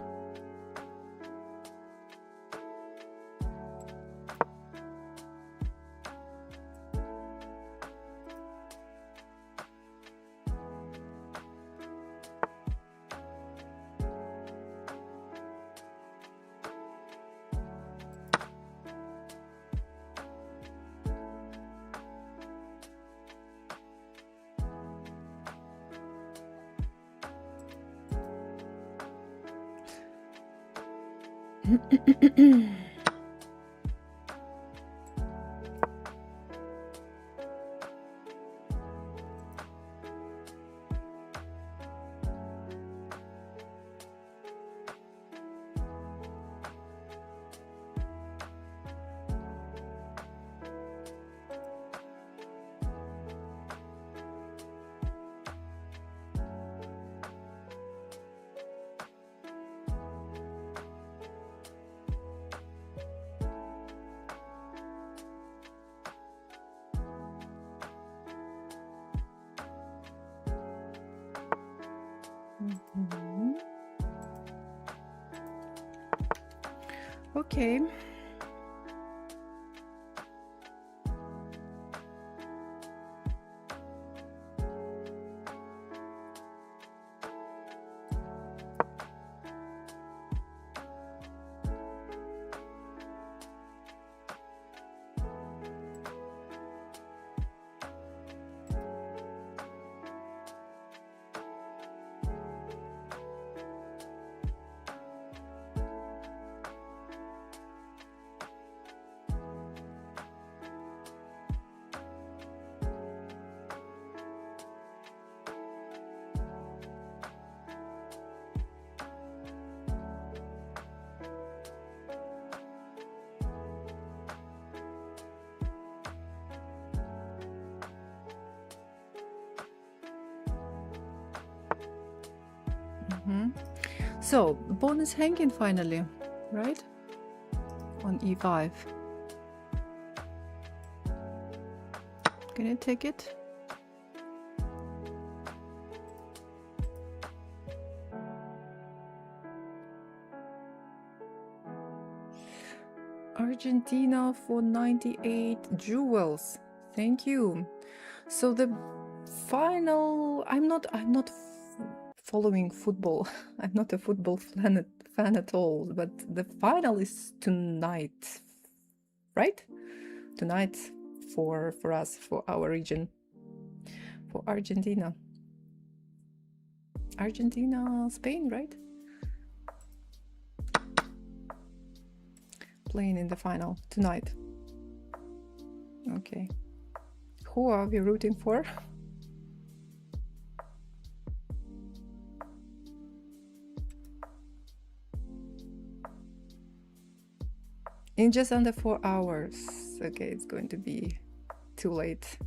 A: Okay. So, pawn is hanging finally, right? On e5. Can I take it? Argentina for 98 jewels. Thank you. So the final, I'm not following football. I'm not a football fan at all, but the final is tonight, right? Tonight for us, for our region, for Argentina, Spain, right? Playing in the final tonight. Okay. Who are we rooting for? In just under 4 hours. Okay, it's going to be too late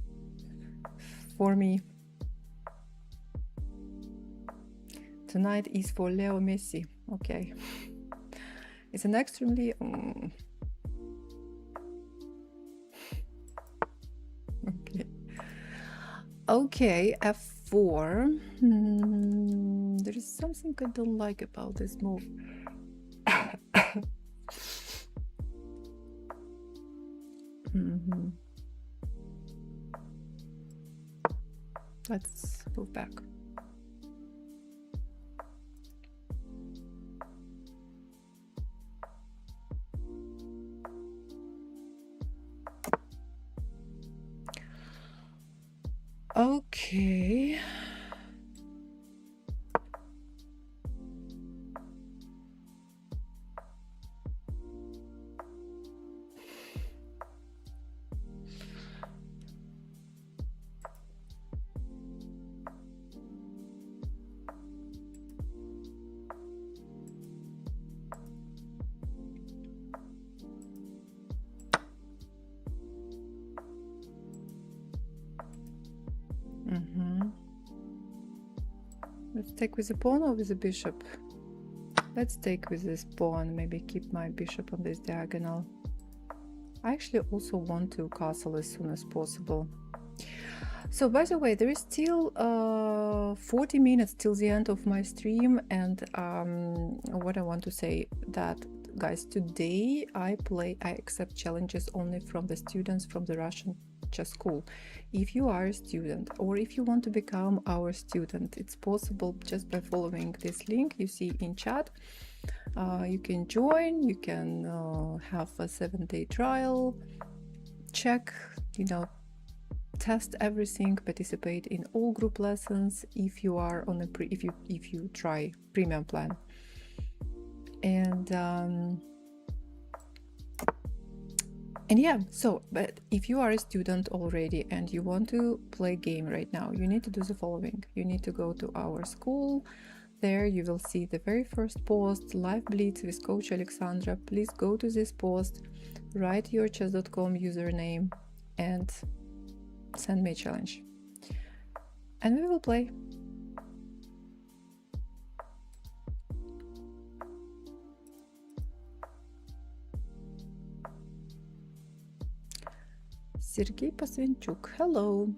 A: for me. Tonight is for Leo Messi. Okay. It's an extremely... Okay, f4. There is something I don't like about this move. Let's move back. Okay. Let's take with the pawn or with the bishop? Let's take with this pawn, maybe keep my bishop on this diagonal. I actually also want to castle as soon as possible. So by the way, there is still 40 minutes till the end of my stream, and what I want to say that, guys, today I accept challenges only from the students from the Russian chess school. If you are a student or if you want to become our student, it's possible just by following this link you see in chat. You can join, you can have a 7-day trial, check, test everything, participate in all group lessons if you are on a if you try premium plan. And And yeah, so, but if you are a student already and you want to play game right now, you need to do the following. You need to go to our school. There you will see the very first post, Live Blitz with Coach Alexandra. Please go to this post, write your chess.com username and send me a challenge. And we will play. Sergey Pasvenchuk, hello.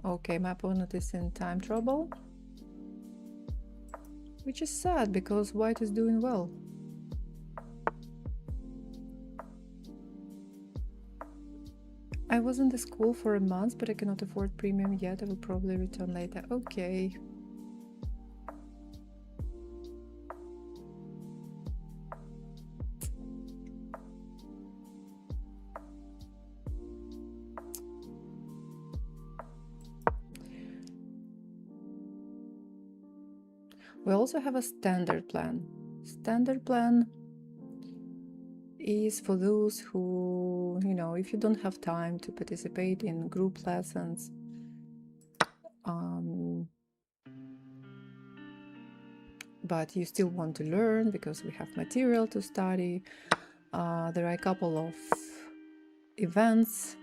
A: Okay, my opponent is in time trouble, which is sad because white is doing well. I was in the school for a month, but I cannot afford premium yet. I will probably return later. Okay. We also have a standard plan. Standard plan is for those who, you know, if you don't have time to participate in group lessons, but you still want to learn because we have material to study. There are a couple of events,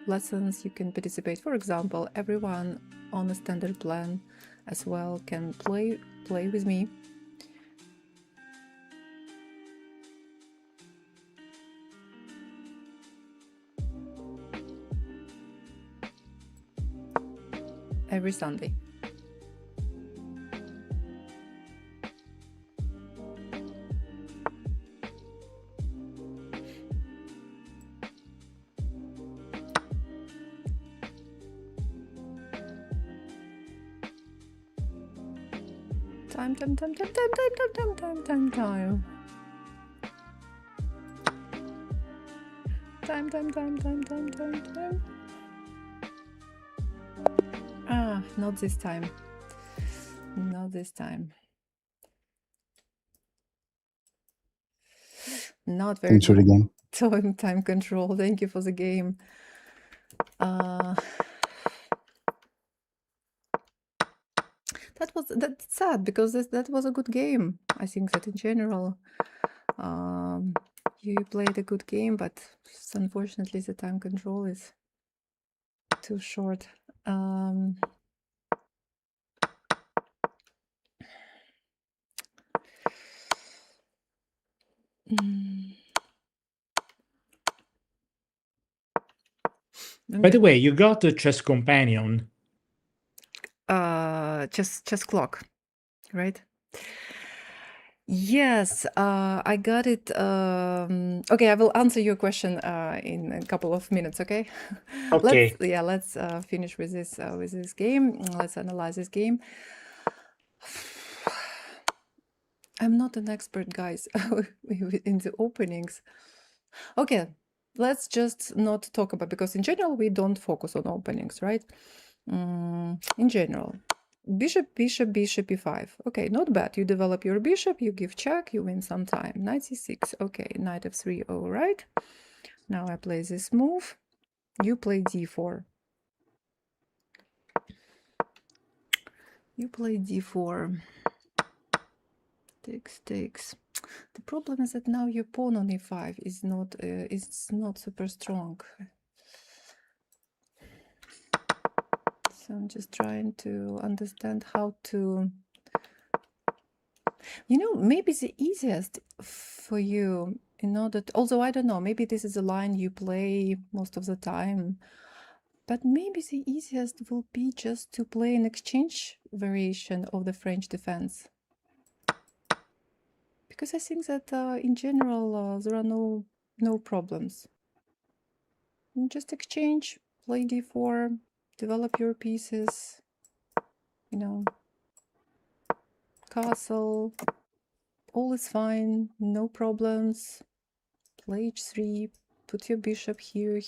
A: lessons you can participate. For example, everyone on a standard plan as well can play with me. Every Sunday. Time. Ah, not this time. Not this time. Not very
E: Thanks for the game.
A: Time control. Thank you for the game. That's sad because that was a good game. I think that in general, you played a good game, but unfortunately the time control is too short.
F: By the way, you got a chess companion.
A: Chess clock, right? Yes, I got it. Okay, I will answer your question in a couple of minutes. Okay.
F: Okay.
A: Let's finish with this game. Let's analyze this game. I'm not an expert, guys, in the openings. Okay, let's just not talk about, because in general we don't focus on openings, right? In general. Bishop, e5. Okay, not bad. You develop your bishop, you give check, you win some time. Knight c6. Okay, knight f3. All right. Now I play this move. You play d4. You play d4. Takes. The problem is that now your pawn on e5 is not super strong. So I'm just trying to understand how to, maybe the easiest for you in order to, although I don't know, maybe this is a line you play most of the time, but maybe the easiest will be just to play an exchange variation of the French defense. Because I think that in general there are no problems. Just exchange, play d4, develop your pieces, castle, all is fine, no problems. Play h3, put your bishop here,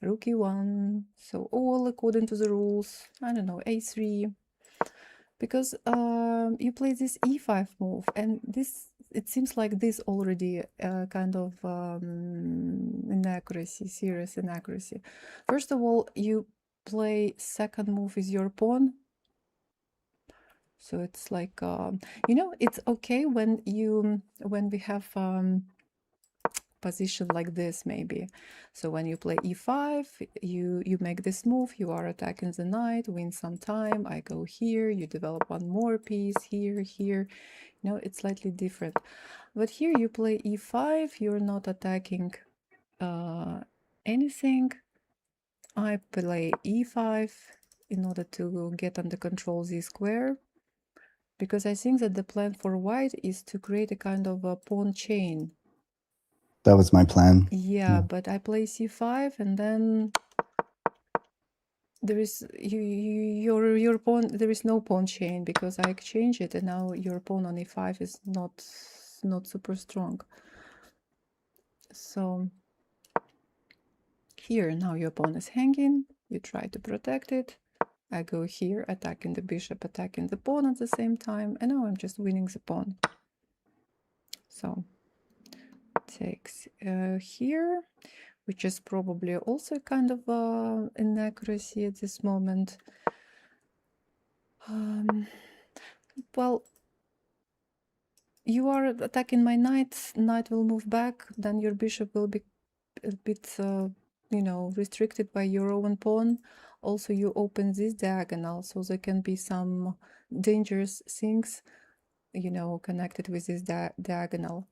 A: rook e1. So all according to the rules. I don't know, a3. Because you play this e5 move, and this, it seems like this already kind of inaccuracy, serious inaccuracy. First of all, you play second move is your pawn. So it's like, you know, it's okay when we have position like this, maybe. So when you play e5, you make this move, you are attacking the knight, win some time. I go here, you develop one more piece here. You know, it's slightly different. But here you play e5, you're not attacking anything. I play e5 in order to get under control z square, because I think that the plan for white is to create a kind of a pawn chain.
E: That was my plan.
A: Yeah, but I play c5, and then there is your pawn. There is no pawn chain because I exchange it, and now your pawn on e5 is not super strong. So here now your pawn is hanging. You try to protect it. I go here, attacking the bishop, attacking the pawn at the same time, and now I'm just winning the pawn. So takes here, which is probably also kind of inaccuracy at this moment. Well, you are attacking my knight. Knight will move back, then your bishop will be a bit, you know, restricted by your own pawn. Also, you open this diagonal, so there can be some dangerous things, you know, connected with this diagonal.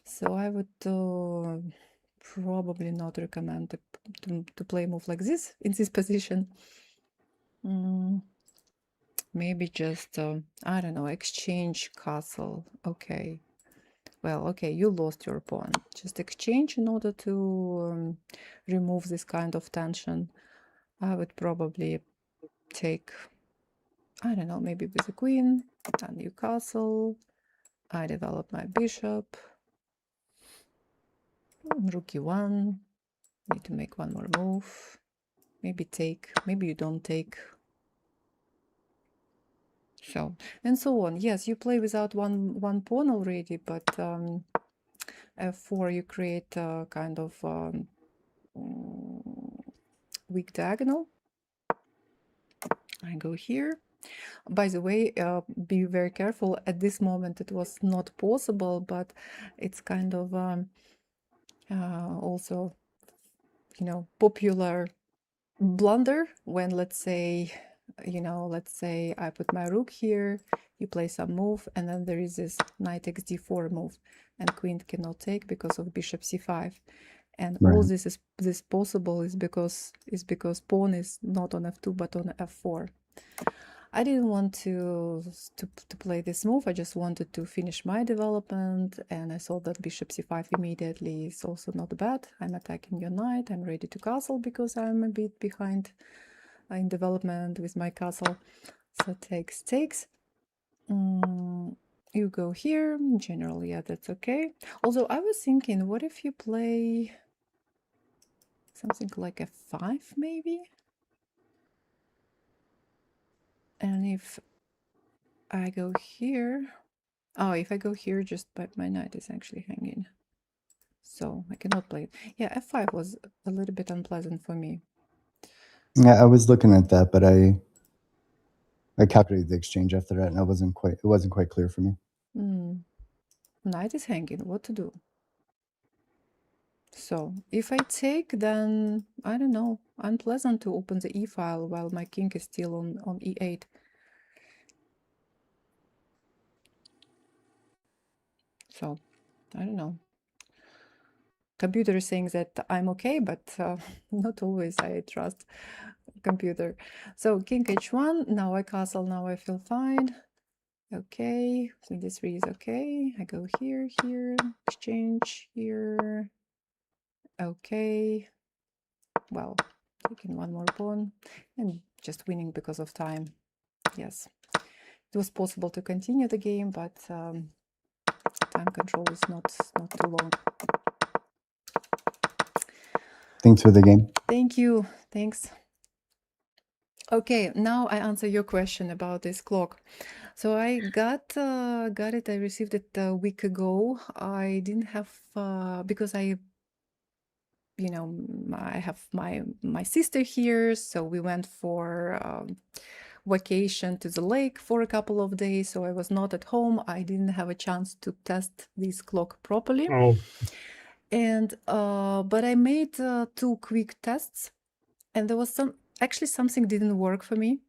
A: So I would probably not recommend to play a move like this in this position. Maybe just, I don't know, exchange castle. Okay. Well, okay, you lost your pawn. Just exchange in order to remove this kind of tension. I would probably take, I don't know, maybe with the queen, a new castle. I develop my bishop. Rook e1. Need to make one more move. Maybe take, maybe you don't take. So, and so on. Yes, you play without one pawn already, but f4 you create a kind of weak diagonal. I go here. By the way, be very careful. At this moment it was not possible, but it's kind of also, you know, popular blunder when, let's say, you know, let's say I put my rook here, you play some move, and then there is this knight takes d4 move, and queen cannot take because of bishop c5. And all this is possible is because pawn is not on f2 but on f4. I didn't want to play this move. I just wanted to finish my development, and I saw that bishop c5 immediately is also not bad. I'm attacking your knight. I'm ready to castle because I'm a bit behind in development with my castle. So takes. You go here. Generally, yeah, that's okay. Although I was thinking, what if you play something like f5 maybe? And if I go here, oh, if I go here, just my knight is actually hanging, so I cannot play it. Yeah, f5 was a little bit unpleasant for me.
E: Yeah, I was looking at that, but I calculated the exchange after that, and it wasn't quite clear for me.
A: Knight is hanging. What to do? So if I take, then I don't know. Unpleasant to open the e file while my king is still on e8. So I don't know. Computer is saying that I'm okay, but not always I trust computer. So king h1. Now I castle. Now I feel fine. Okay, queen d3 is okay. I go here, exchange here. Okay. Well, taking one more pawn and just winning because of time. Yes, it was possible to continue the game, but time control is not too long.
E: Thanks for the game.
A: Thank you. Thanks. Okay, now I answer your question about this clock. So I got it. I received it a week ago. I didn't have because I have my sister here, so we went for vacation to the lake for a couple of days. So I was not at home. I didn't have a chance to test this clock properly.
F: Oh,
A: And but I made 2 quick tests, and there was something didn't work for me,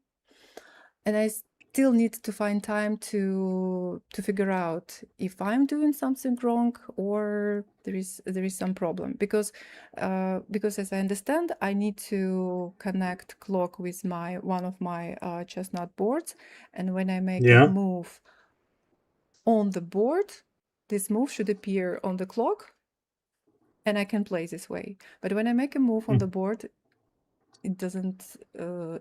A: and I still need to find time to figure out if I'm doing something wrong or there is some problem, because as I understand, I need to connect clock with one of my chestnut boards, and when I make a move on the board, this move should appear on the clock, and I can play this way. But when I make a move on the board, it doesn't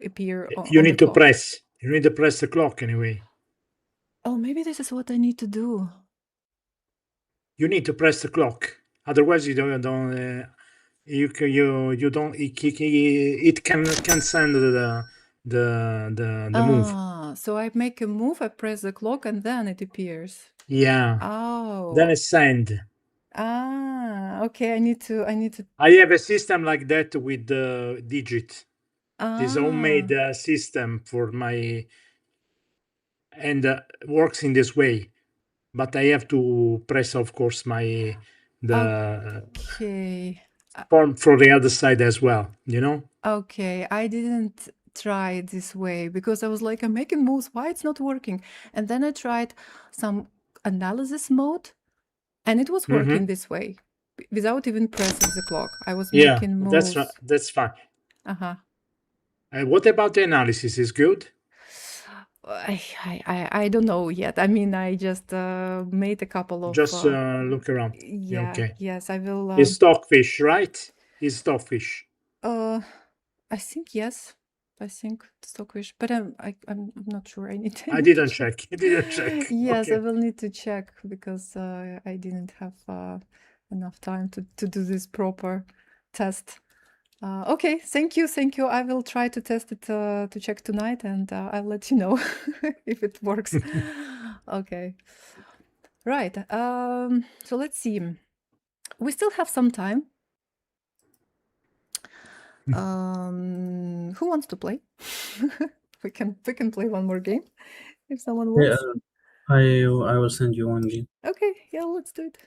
A: appear on
F: you
A: the
F: need to
A: clock.
F: press. You need to press the clock anyway.
A: Oh, maybe this is what I need to do.
F: You need to press the clock. Otherwise, you don't. You don't. It can send the move.
A: So I make a move, I press the clock, and then it appears.
F: Yeah.
A: Oh.
F: Then it's send.
A: Okay. I need to.
F: I have a system like that with the digit. This homemade system for my, and works in this way. But I have to press, of course, the form for the other side as well.
A: Okay, I didn't try it this way because I was like, I'm making moves, why it's not working? And then I tried some analysis mode, and it was working this way without even pressing the clock. I was making moves.
F: That's fine. What about the analysis? Is good?
A: I don't know yet. I mean, I just made a couple of.
F: Just look around.
A: Yeah. Okay. Yes, I will.
F: It's stockfish, right? It's stockfish.
A: I think yes. I think stockfish, but I'm not sure.
F: I didn't check. I didn't check.
A: Yes,
F: okay.
A: I will need to check because I didn't have enough time to do this proper test. Okay, thank you. I will try to test it to check tonight, and I'll let you know if it works. Okay, right. So let's see. We still have some time. Who wants to play? we can play one more game if someone wants.
B: Yeah, I will send you one game.
A: Okay, yeah, let's do it.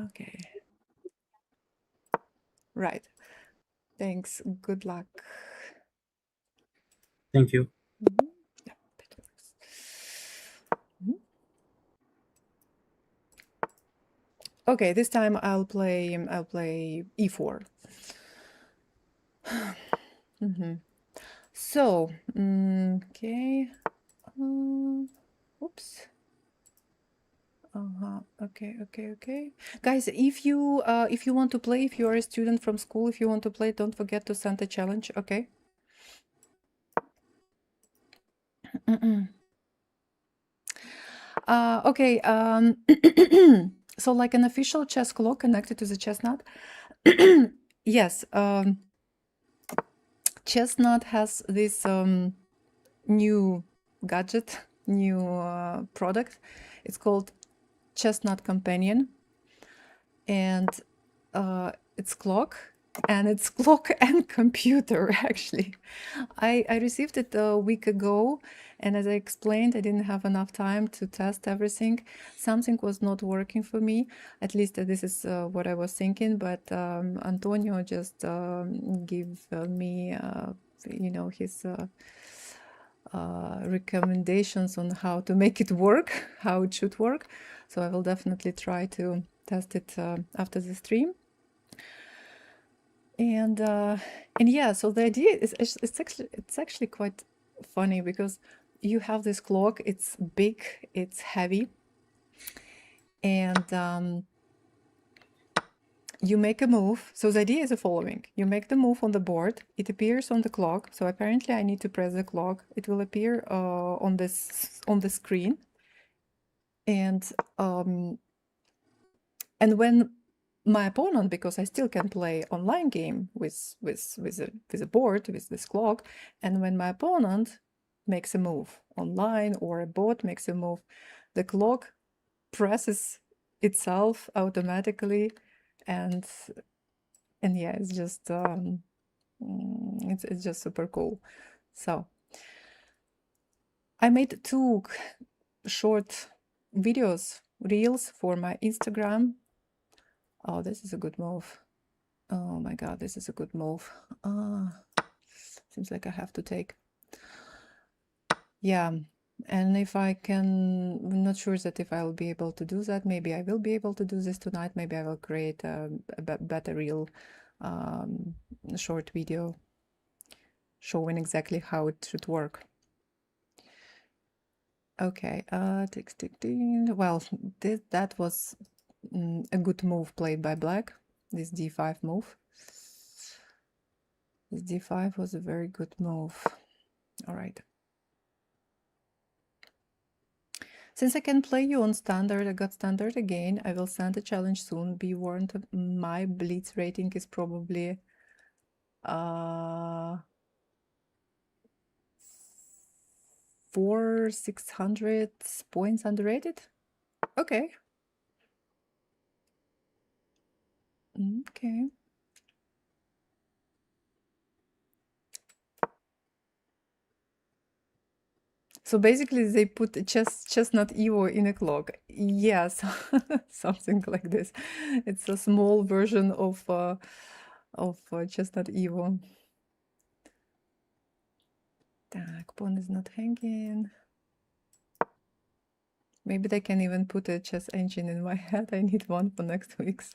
A: Okay. Right. Thanks. Good luck.
B: Thank you.
A: Yeah, that works. Okay, this time I'll play e4. So, okay. Oops. Okay. Guys, if you want to play, if you are a student from school, if you want to play, don't forget to send a challenge, okay? Okay. So like an official chess clock connected to the chestnut. Yes. Chestnut has this new gadget, new product. It's called Chestnut Companion, and it's clock and computer. Actually, I received it a week ago, and as I explained, I didn't have enough time to test everything. Something was not working for me. At least this is what I was thinking. But Antonio just gave me, his recommendations on how to make it work, how it should work. So I will definitely try to test it after the stream. And yeah, so the idea is it's actually quite funny because you have this clock. It's big, it's heavy, and you make a move. So the idea is the following: you make the move on the board, it appears on the clock. So apparently I need to press the clock. It will appear on the screen. And when my opponent, because I still can play online game with a board, with this clock, and when my opponent makes a move online or a bot makes a move, the clock presses itself automatically, and yeah, it's just it's just super cool. So I made 2 short videos, reels for my Instagram. Oh, this is a good move. Oh my god, this is a good move. Seems like I have to take. Yeah, and if I can, I'm not sure that if I'll be able to do that. Maybe I will be able to do this tonight. Maybe I will create a better reel, short video showing exactly how it should work. Okay, well, that was a good move played by black, this d5 move. This d5 was a very good move. All right. Since I can play you on standard, I got standard again. I will send a challenge soon. Be warned, my Blitz rating is probably 400-600 points underrated. Okay. Okay. So basically they put chestnut Evo in a clock. Yes, something like this. It's a small version of chestnut Evo. Так, pawn is not hanging. Maybe they can even put a chess engine in my head. I need one for next week's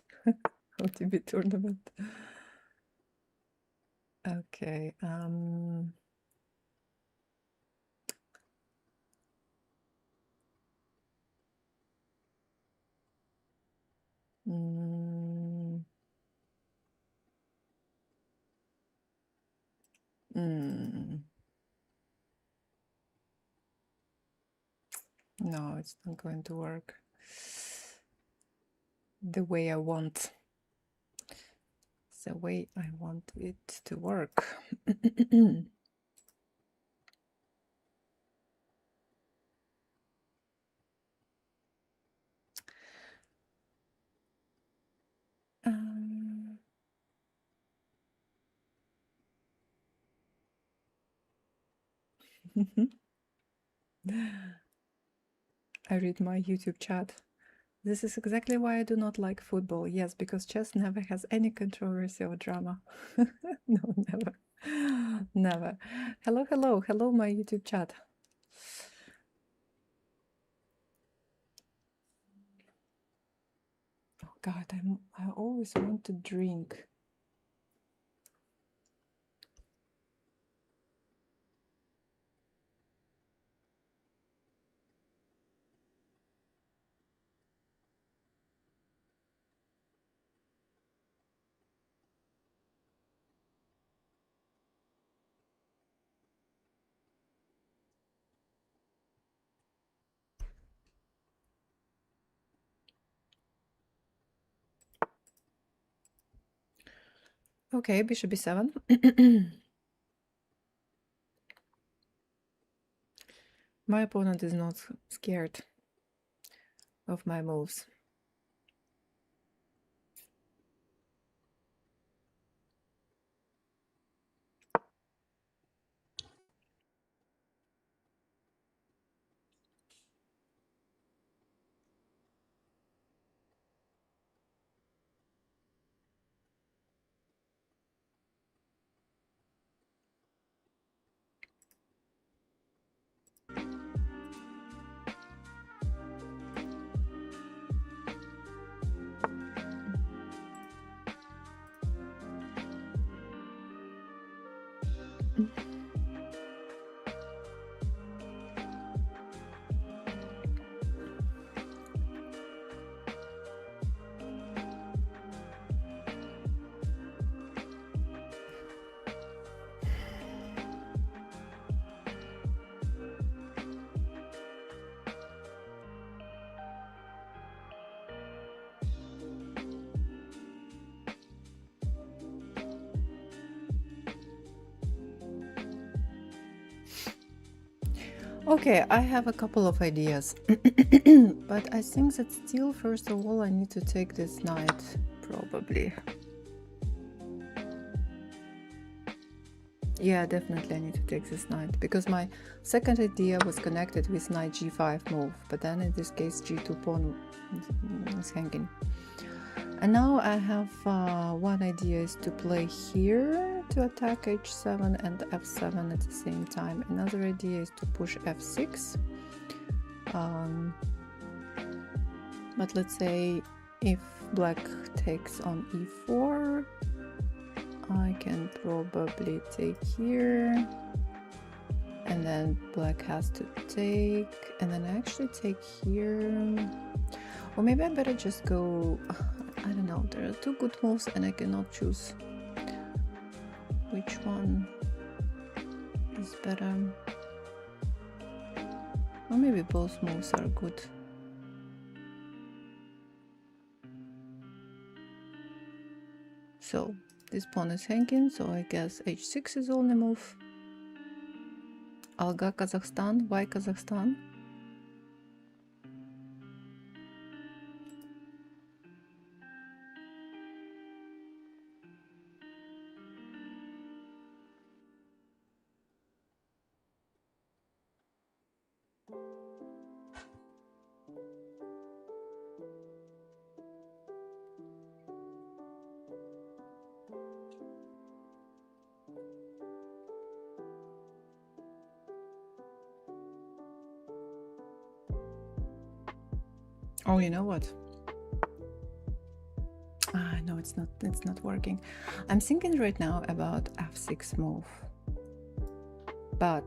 A: OTB tournament. Okay. No, it's not going to work the way I want. The way I want it to work. I read my YouTube chat. This is exactly why I do not like football. Yes, because chess never has any controversy or drama. No, never. Never. Hello, hello, hello, my YouTube chat. Oh God, I always want to drink. Okay, bishop b7. My opponent is not scared of my moves. Okay, I have a couple of ideas, but I think that still, first of all, I need to take this knight, probably. Yeah, definitely I need to take this knight, because my second idea was connected with knight g5 move, but then in this case g2 pawn is hanging. And now I have one idea is to play here to attack h7 and f7 at the same time. Another idea is to push f6. But let's say if black takes on e4, I can probably take here, and then black has to take, and then I actually take here. Or maybe I better just go, I don't know, there are two good moves and I cannot choose which one is better. Or maybe both moves are good. So this pawn is hanging, so I guess h6 is only move. Alga Kazakhstan, why Kazakhstan? Oh, you know what? No, it's not working. I'm thinking right now about f6 move. But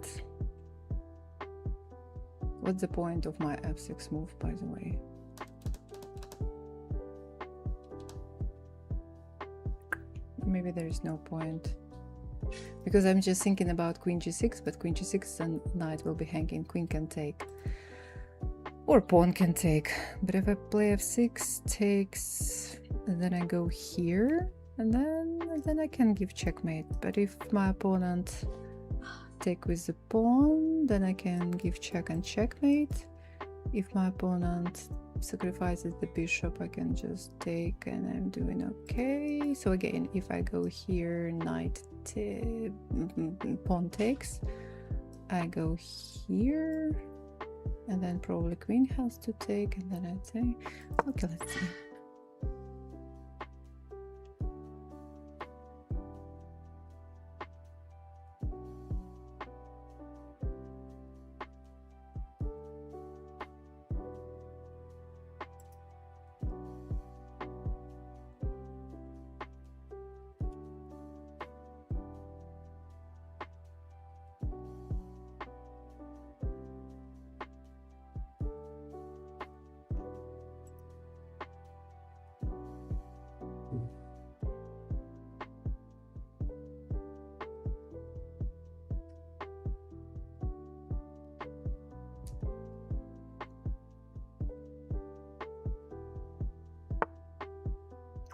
A: what's the point of my f6 move, by the way? Maybe there is no point. Because I'm just thinking about queen g6, but queen g6 and knight will be hanging, queen can take. Or pawn can take. But if I play f6 takes, and then I go here, and then I can give checkmate. But if my opponent take with the pawn, then I can give check and checkmate. If my opponent sacrifices the bishop, I can just take and I'm doing okay. So again, if I go here, knight pawn takes, I go here, and then probably queen has to take, and then I say, okay, let's see.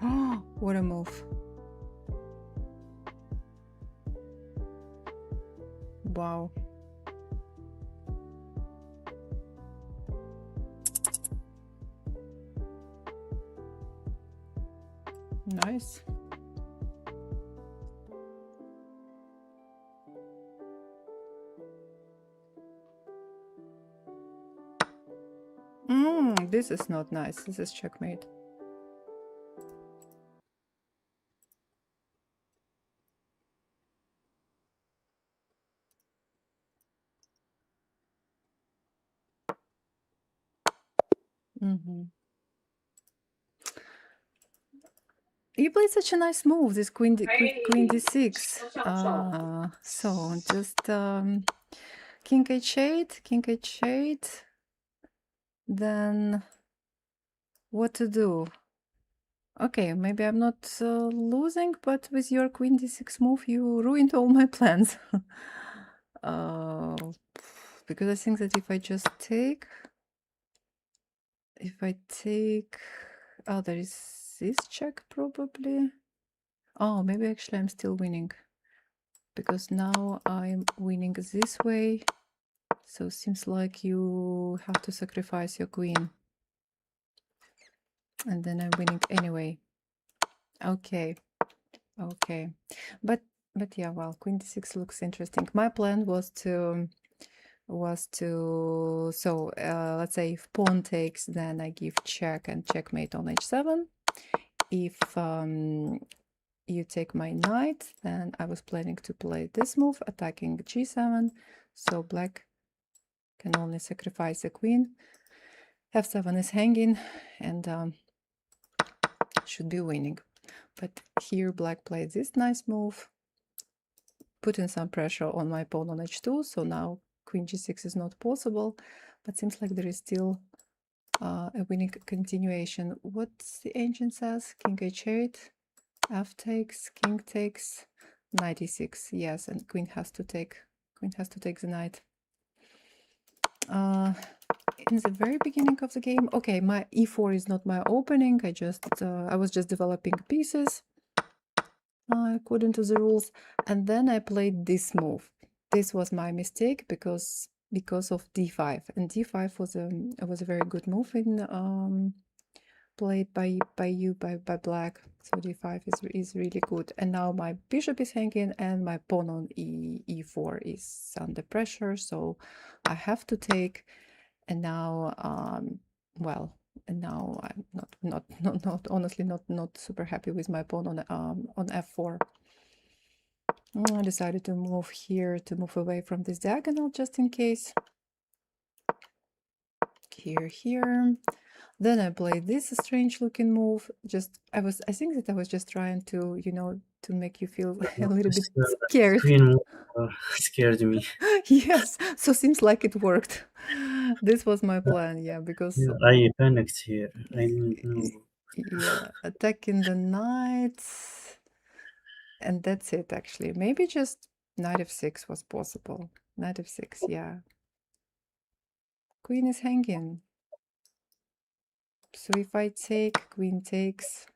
A: Oh, what a move. Wow. Nice. This is not nice. This is checkmate. You played such a nice move, this queen d6. So just king h8, then what to do? Okay, maybe I'm not losing, but with your queen d6 move, you ruined all my plans. Because I think that if I just take, oh, there is this check probably. Oh, maybe actually I'm still winning, because now I'm winning this way. So seems like you have to sacrifice your queen. And then I'm winning anyway. Okay. Okay. But yeah, well, queen d6 looks interesting. My plan was to so let's say if pawn takes, then I give check and checkmate on h7. If you take my knight, then I was planning to play this move, attacking g7. So black can only sacrifice a queen. f7 is hanging and should be winning. But here black played this nice move, putting some pressure on my pawn on h2. So now queen g6 is not possible, but seems like there is still a winning continuation. What the ancient says? King h8, f takes, king takes, knight e6. Yes, and queen has to take the knight. In the very beginning of the game, okay, my e4 is not my opening. I was just developing pieces according to the rules, and then I played this move. This was my mistake because of d5, and d5 was a very good move in played by black. So d5 is really good, and now my bishop is hanging and my pawn on e4 is under pressure, so I have to take. And now and now I'm not honestly not super happy with my pawn on f4. I decided to move here, to move away from this diagonal just in case. Here. Then I played this strange looking move. I think that I was just trying to, to make you feel a little bit scared.
B: Queen scared me.
A: Yes, so seems like it worked. This was my plan, yeah, because
B: I panicked here. I didn't know.
A: Yeah, attacking the knight, and that's it actually. Maybe just knight f6 was possible. Knight f6, yeah. Queen is hanging. So if I take, queen takes,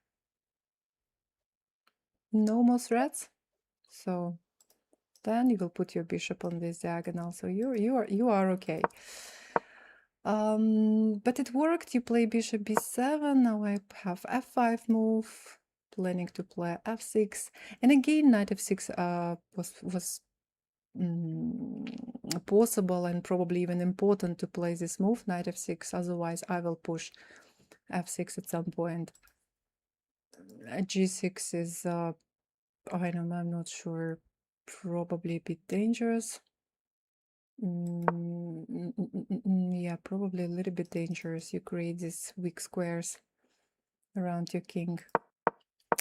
A: no more threats. So then you will put your bishop on this diagonal. So you are okay. But it worked. You play bishop b7. Now I have f5 move, planning to play f6, and again knight f6 was possible and probably even important to play this move, knight f6. Otherwise, I will push f6 at some point. G6 is I don't know. I'm not sure. Probably a bit dangerous. Yeah, probably a little bit dangerous. You create these weak squares around your king.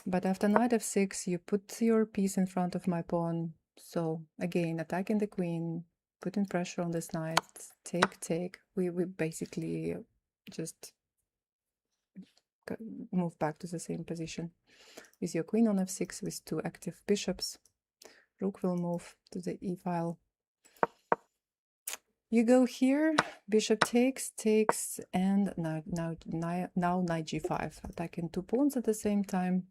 A: But after knight f6, you put your piece in front of my pawn. So again, attacking the queen, putting pressure on this knight, take. We basically just move back to the same position. With your queen on f6 with two active bishops. Rook will move to the e file. You go here, bishop takes, and now knight g5, attacking two pawns at the same time.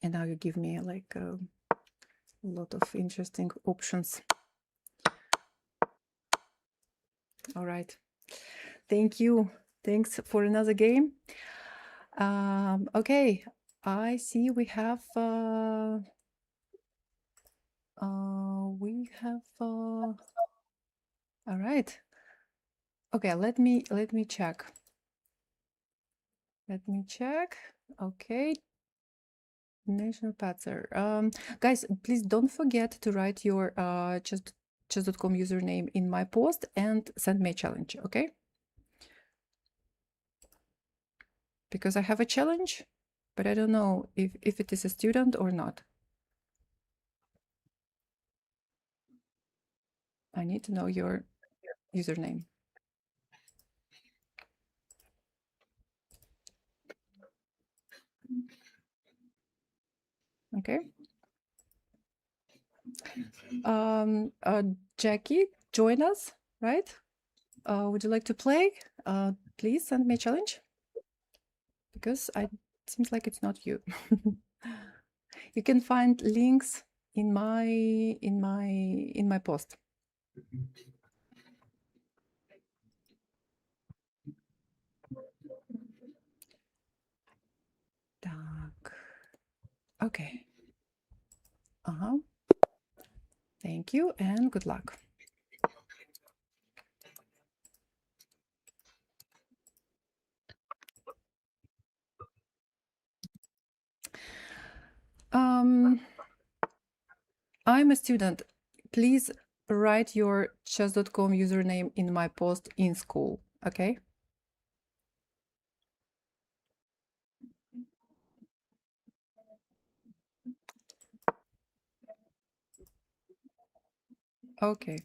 A: And now you give me like a lot of interesting options. All right, thank you. Thanks for another game. Okay, I see we have all right. Okay, let me check. Let me check. Okay. National Patzer. Guys, please don't forget to write your chess.com username in my post and send me a challenge, okay? Because I have a challenge, but I don't know if it is a student or not. I need to know your username. Okay. Jackie, join us, right? Would you like to play? Please send me a challenge, because it seems like it's not you. You can find links in my post. Okay. Thank you and good luck. I'm a student. Please write your chess.com username in my post in school, okay? Okay.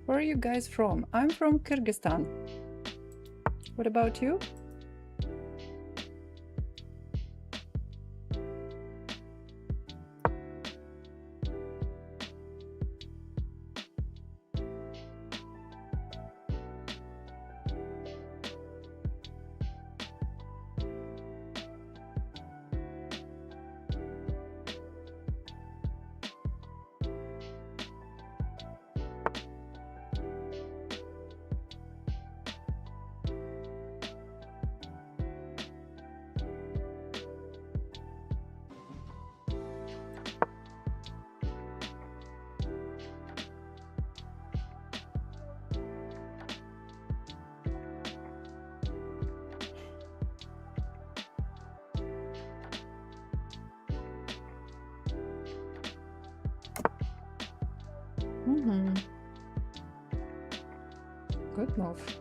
A: Where are you guys from? I'm from Kyrgyzstan. What about you? Good move.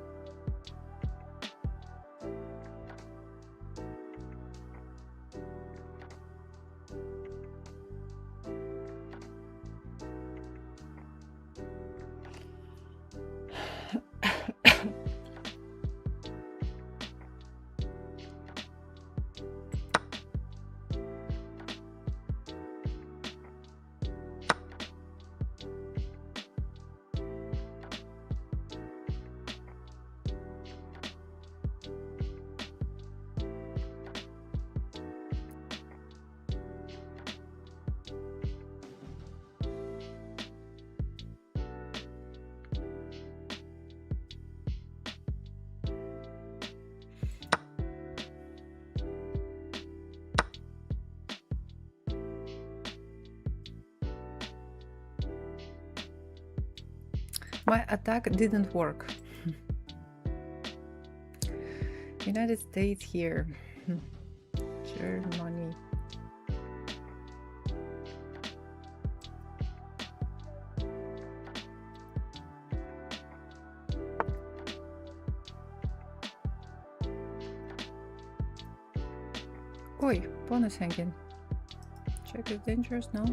A: My attack didn't work. United States here. Germany. Oi, pawn is hanging. Check is dangerous now.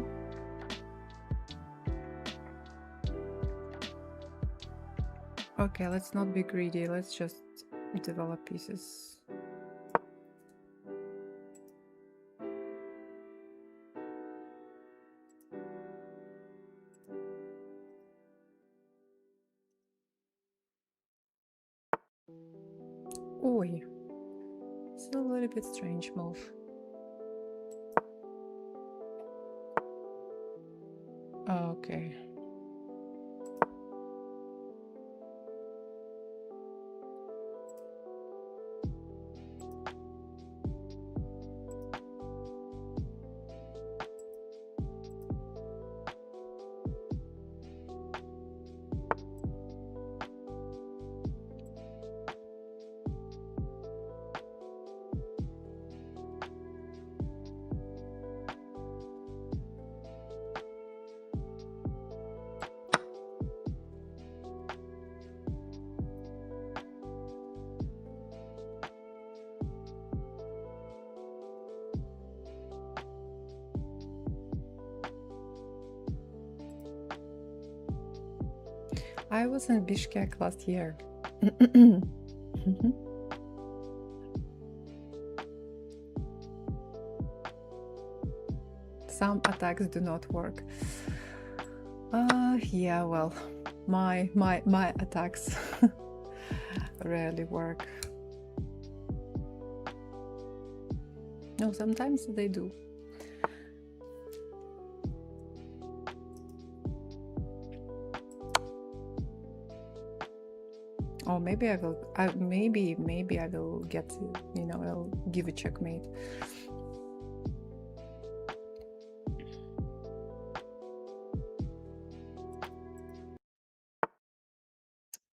A: Okay, let's not be greedy. Let's just develop pieces. Oi. It's a little bit strange move. Okay. I was in Bishkek last year. Some attacks do not work. Yeah, well, my attacks rarely work. No, sometimes they do. Or maybe I will. Maybe I will get. You know, I'll give a checkmate.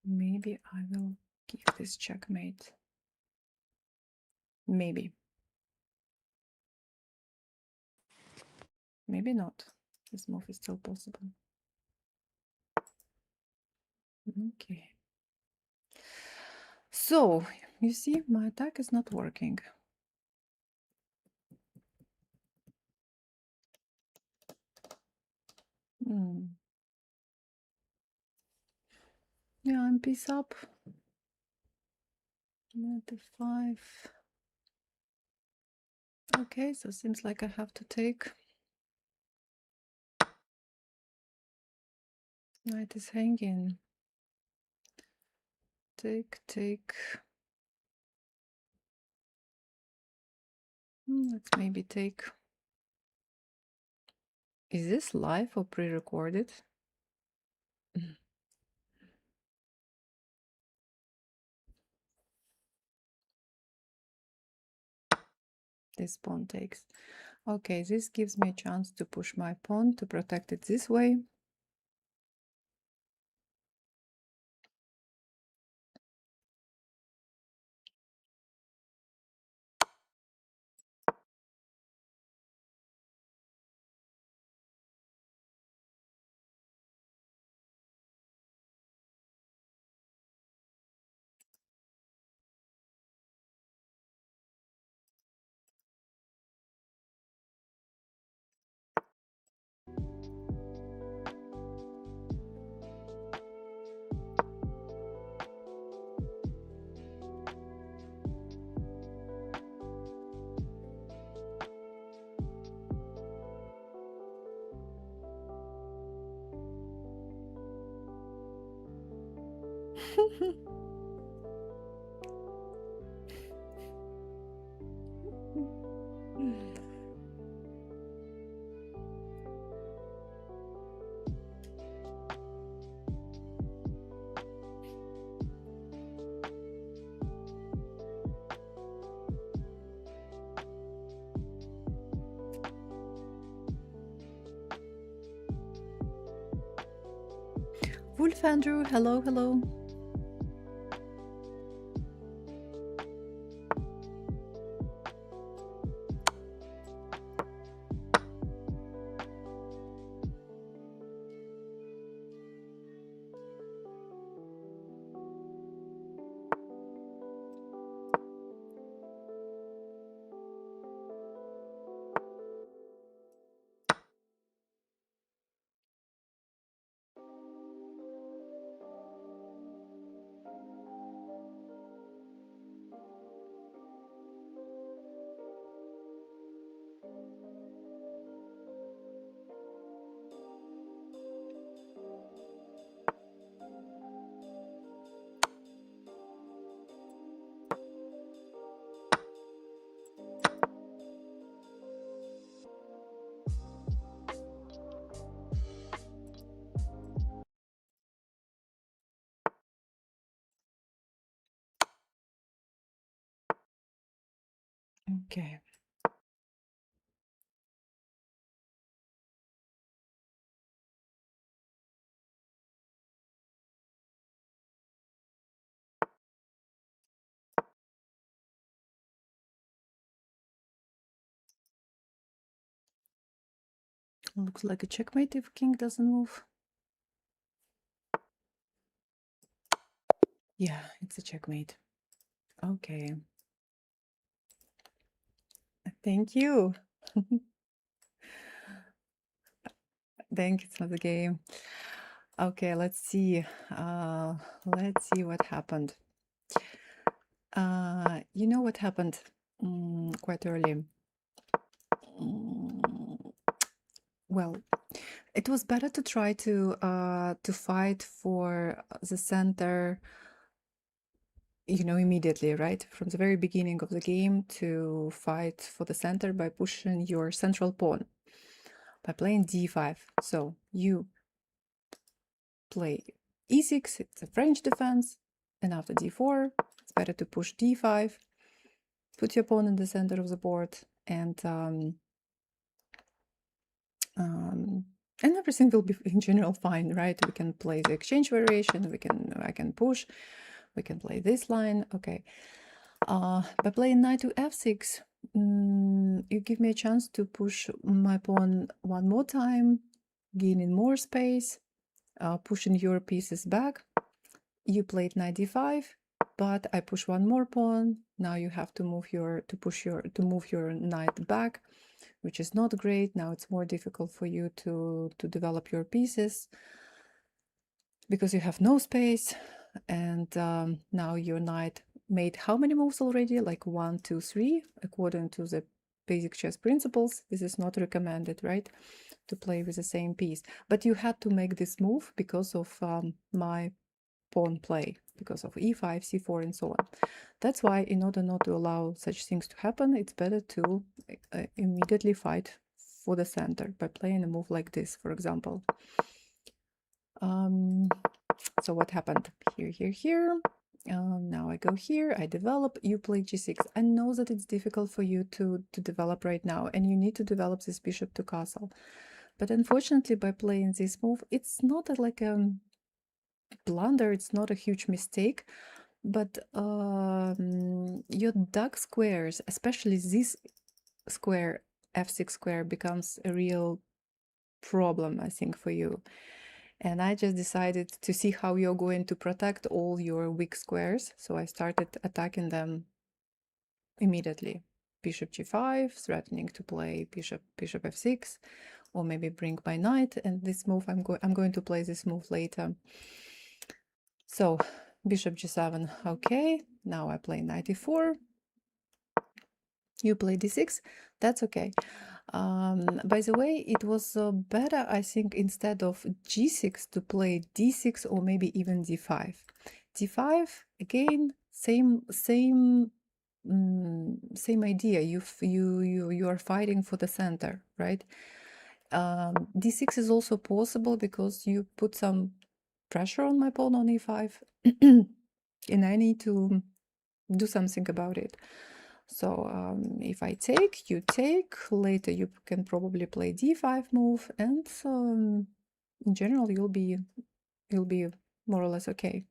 A: Maybe I will give this checkmate. Maybe. Maybe not. This move is still possible. Okay. So, you see, my attack is not working. Yeah, I'm piece up. 95. Okay, so seems like I have to take. Knight is hanging. Take. Let's maybe take. Is this live or pre-recorded? This pawn takes. Okay, this gives me a chance to push my pawn to protect it this way. Wolf Andrew, hello, hello. Okay. Looks like a checkmate if king doesn't move. Yeah, it's a checkmate. Okay. Thank you. Thank you for the game. Okay, let's see. Let's see what happened. You know what happened quite early? Well, it was better to try to fight for the center, you know, immediately, right? From the very beginning of the game, to fight for the center by pushing your central pawn, by playing d5. So you play e6, it's a French defense, and after d4, it's better to push d5, put your pawn in the center of the board, and everything will be in general fine, right? We can play the exchange variation, I can push, we can play this line, okay. By playing knight to f6, you give me a chance to push my pawn one more time, gaining more space, pushing your pieces back. You played knight d5, but I push one more pawn. Now you have to move your knight back, which is not great. Now it's more difficult for you to develop your pieces because you have no space. And now your knight made how many moves already? Like 1, 2, 3, according to the basic chess principles. This is not recommended, right? To play with the same piece. But you had to make this move because of my pawn play, because of e5, c4, and so on. That's why, in order not to allow such things to happen, it's better to immediately fight for the center by playing a move like this, for example. So what happened? Here. Now I go here, I develop, you play g6. I know that it's difficult for you to develop right now, and you need to develop this bishop to castle. But unfortunately, by playing this move, it's not like a blunder, it's not a huge mistake, but your dark squares, especially this square, f6 square, becomes a real problem, I think, for you. And I just decided to see how you're going to protect all your weak squares. So I started attacking them immediately. Bishop g5, threatening to play bishop f6, or maybe bring my knight. And this move, I'm going to play this move later. So bishop g7, okay. Now I play knight e4. You play d6. That's okay. By the way, it was better, I think, instead of g6 to play d6 or maybe even d5. d5, again, same idea. You are fighting for the center, right? d6 is also possible because you put some pressure on my pawn on e5, and I need to do something about it. So if I take, you take, later you can probably play d5 move, and in general you'll be more or less okay.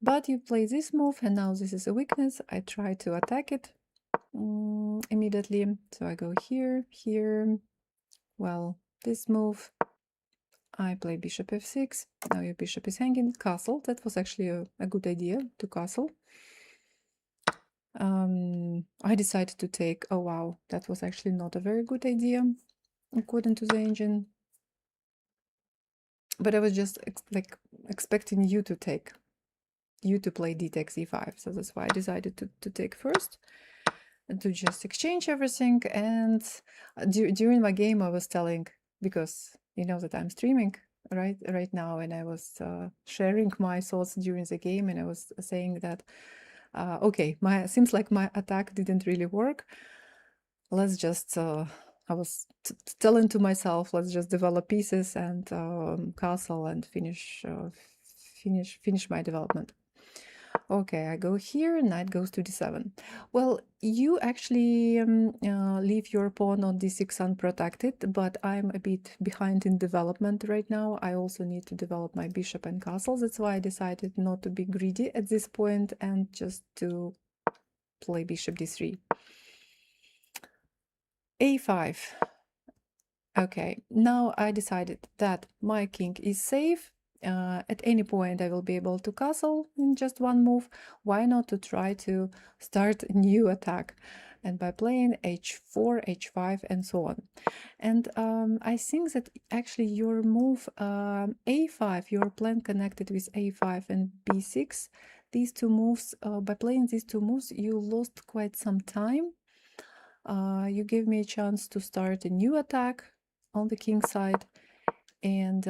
A: But you play this move, and now this is a weakness. I try to attack it immediately. So I go here. Well, this move, I play bishop f6. Now your bishop is hanging. Castle. That was actually a good idea, to castle. I decided to take, oh wow, that was actually not a very good idea according to the engine, but I was just expecting you to play d takes e5, so that's why I decided to take first and to just exchange everything. And during my game I was telling, because you know that I'm streaming right now, and I was sharing my thoughts during the game, and I was saying that okay, seems like my attack didn't really work. Let's just, I was telling to myself, let's just develop pieces and castle and finish my development. Okay, I go here, knight goes to d7. Well, you actually leave your pawn on d6 unprotected, but I'm a bit behind in development right now. I also need to develop my bishop and castle. That's why I decided not to be greedy at this point and just to play bishop d3. a5. Okay, now I decided that my king is safe. At any point I will be able to castle in just one move. Why not to try to start a new attack? and by playing h4, h5, and so on. And I think that actually your move a5, your plan connected with a5 and b6, these two moves, by playing these two moves, you lost quite some time. You gave me a chance to start a new attack on the king side, and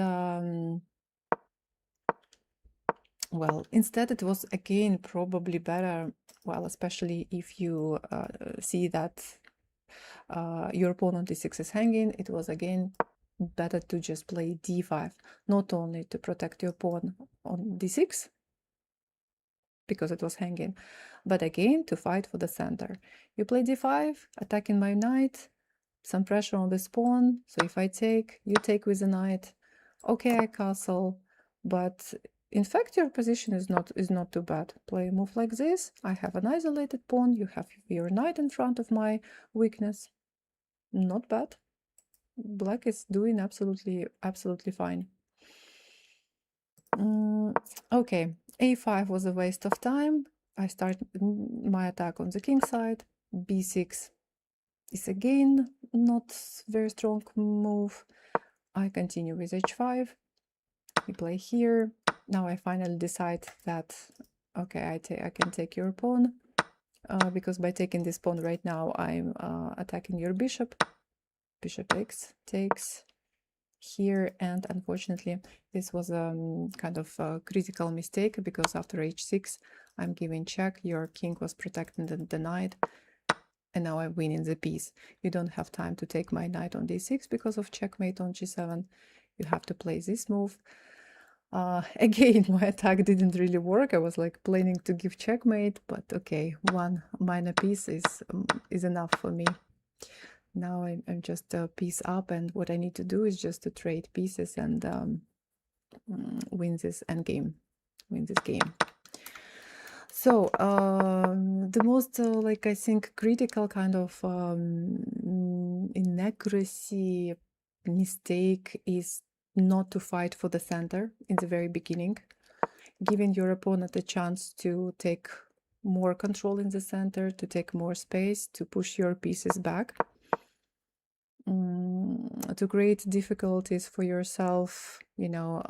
A: well, instead it was again probably better, well, especially if you see that your opponent d6 is hanging, it was again better to just play d5, not only to protect your pawn on d6 because it was hanging, but again to fight for the center. You play d5, attacking my knight, some pressure on this pawn, so if I take, you take with the knight. Okay, I castle, but in fact your position is not too bad. Play a move like this, I have an isolated pawn, you have your knight in front of my weakness. Not bad. Black is doing absolutely fine. Okay, a5 was a waste of time. I start my attack on the king side. b6 is again not very strong move. I continue with h5. We play here. Now I finally decide that okay, I can take your pawn because by taking this pawn right now I'm attacking your bishop. Bishop takes here, and unfortunately this was a kind of a critical mistake because after h6 I'm giving check. Your king was protecting the knight, and now I'm winning the piece. You don't have time to take my knight on d6 because of checkmate on g7. You have to play this move. Again, my attack didn't really work. I was like planning to give checkmate, but okay, one minor piece is enough for me. Now I'm just a piece up, and what I need to do is just to trade pieces and win this endgame, win this game. So the most like I think critical kind of inaccuracy mistake is not to fight for the center in the very beginning, giving your opponent a chance to take more control in the center, to take more space, to push your pieces back. To create difficulties for yourself, you know,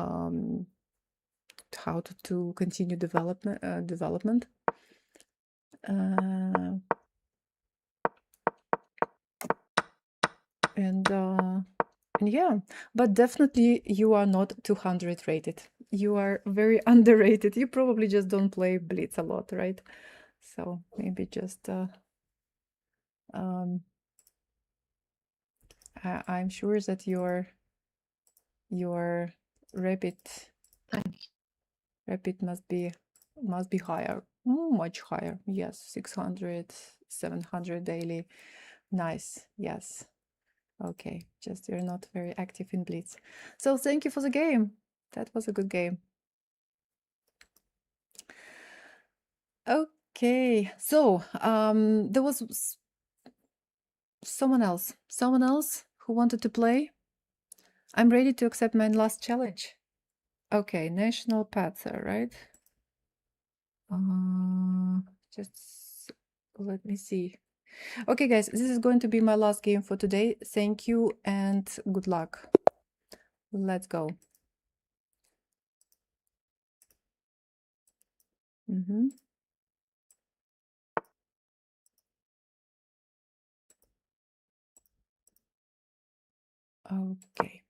A: how to continue development. And yeah, but definitely you are not 200 rated. You are very underrated. You probably just don't play Blitz a lot, right? So maybe just I'm sure that your rapid must be higher, much higher. Yes, 600, 700 daily. Nice. Yes. Okay, just you're not very active in Blitz. So thank you for the game. That was a good game. Okay, so there was someone else who wanted to play. I'm ready to accept my last challenge. Okay, National Patzer, right? Just let me see. Okay, guys, this is going to be my last game for today. Thank you and good luck. Let's go. Okay.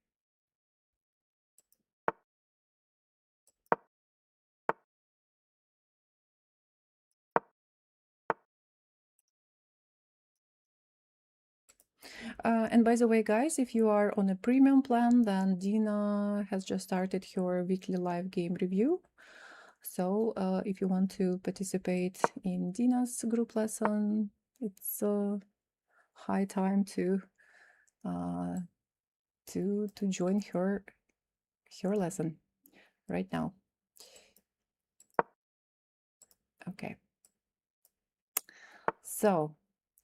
A: And by the way, guys, if you are on a premium plan, then Dina has just started her weekly live game review. So if you want to participate in Dina's group lesson, it's high time to join her lesson right now. Okay. So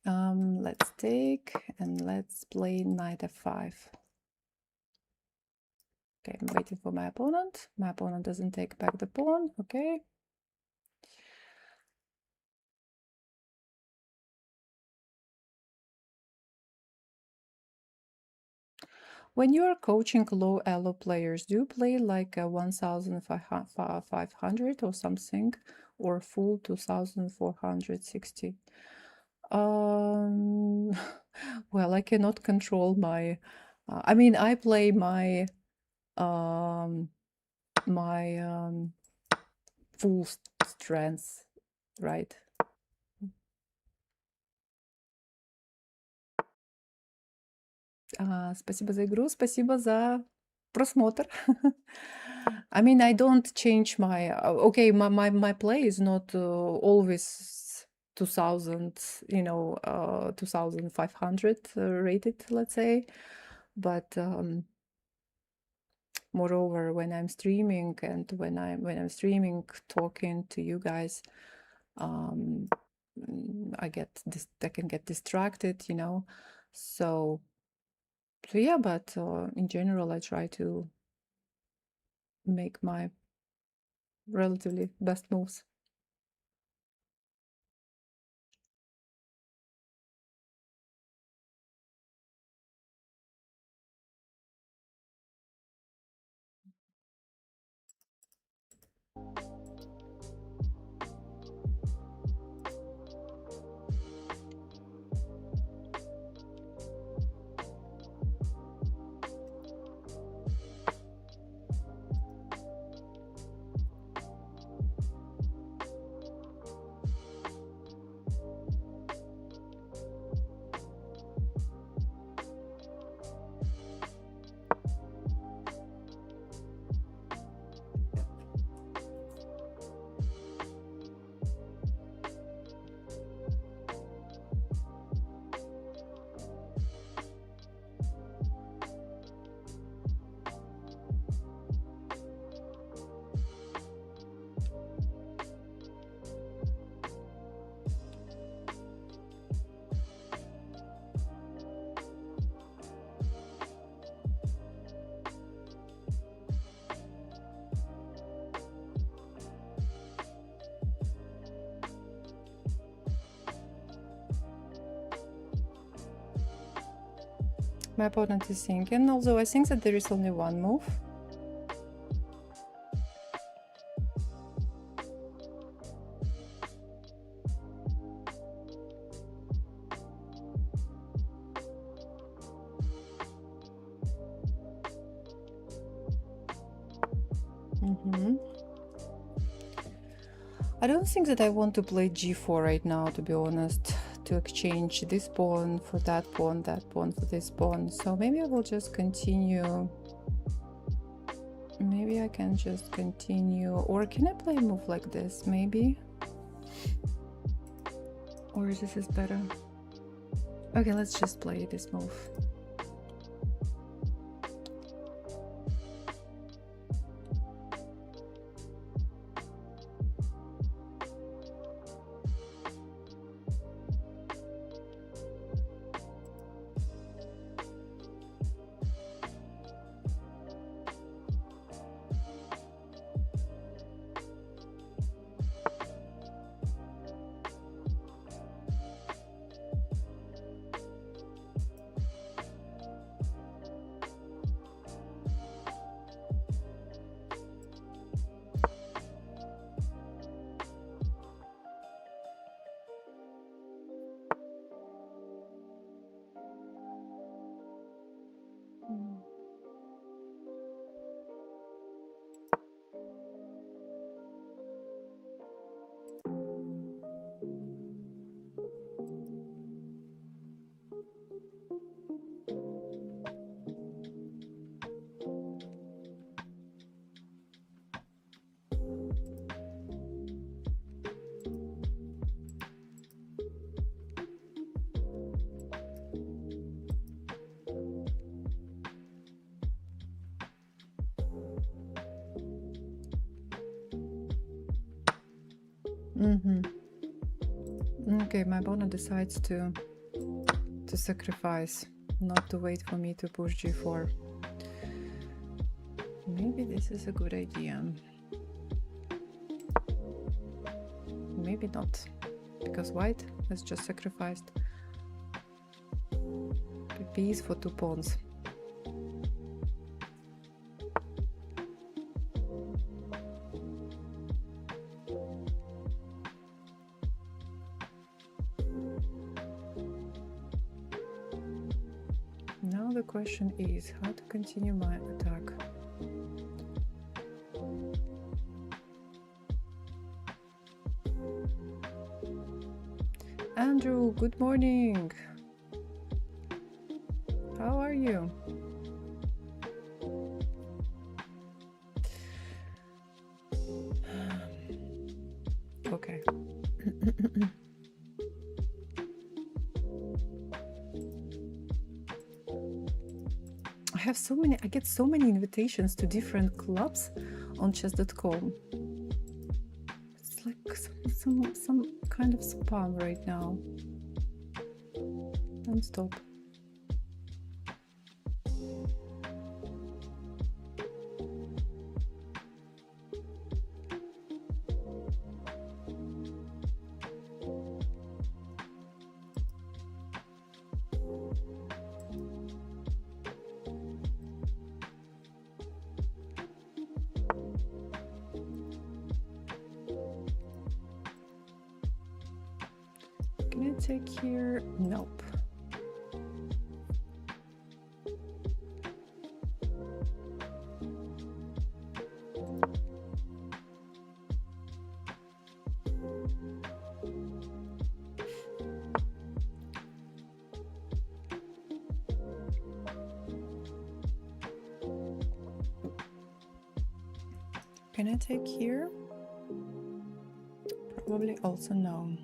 A: let's take and let's play knight f5. Okay, I'm waiting for my opponent. My opponent doesn't take back the pawn. Okay. When you are coaching low elo players, do you play like a 1500 or something, or full 2460? Well, I cannot control my I mean, I play my full strength, right? Спасибо за игру, спасибо за просмотр. I mean, I don't change my okay, my play is not always 2000, 2500 rated, let's say, but moreover, when I'm streaming and when I'm streaming, talking to you guys, I can get distracted, so yeah, but in general, I try to make my relatively best moves. My opponent is thinking, although I think that there is only one move. I don't think that I want to play g4 right now, to be honest, to exchange this pawn for that pawn for this pawn. So maybe I will just continue. Maybe I can just continue, or can I play a move like this, maybe? Or this is better. Okay, let's just play this move. Okay, my opponent decides to sacrifice, not to wait for me to push g4. Maybe this is a good idea. Maybe not, because white has just sacrificed a piece for 2 pawns. Now the question is how to continue my attack. Andrew, good morning. How are you? Okay. I get so many invitations to different clubs on chess.com. It's like some kind of spam right now. Don't stop. Can I take here? Nope. Can I take here? Probably also no.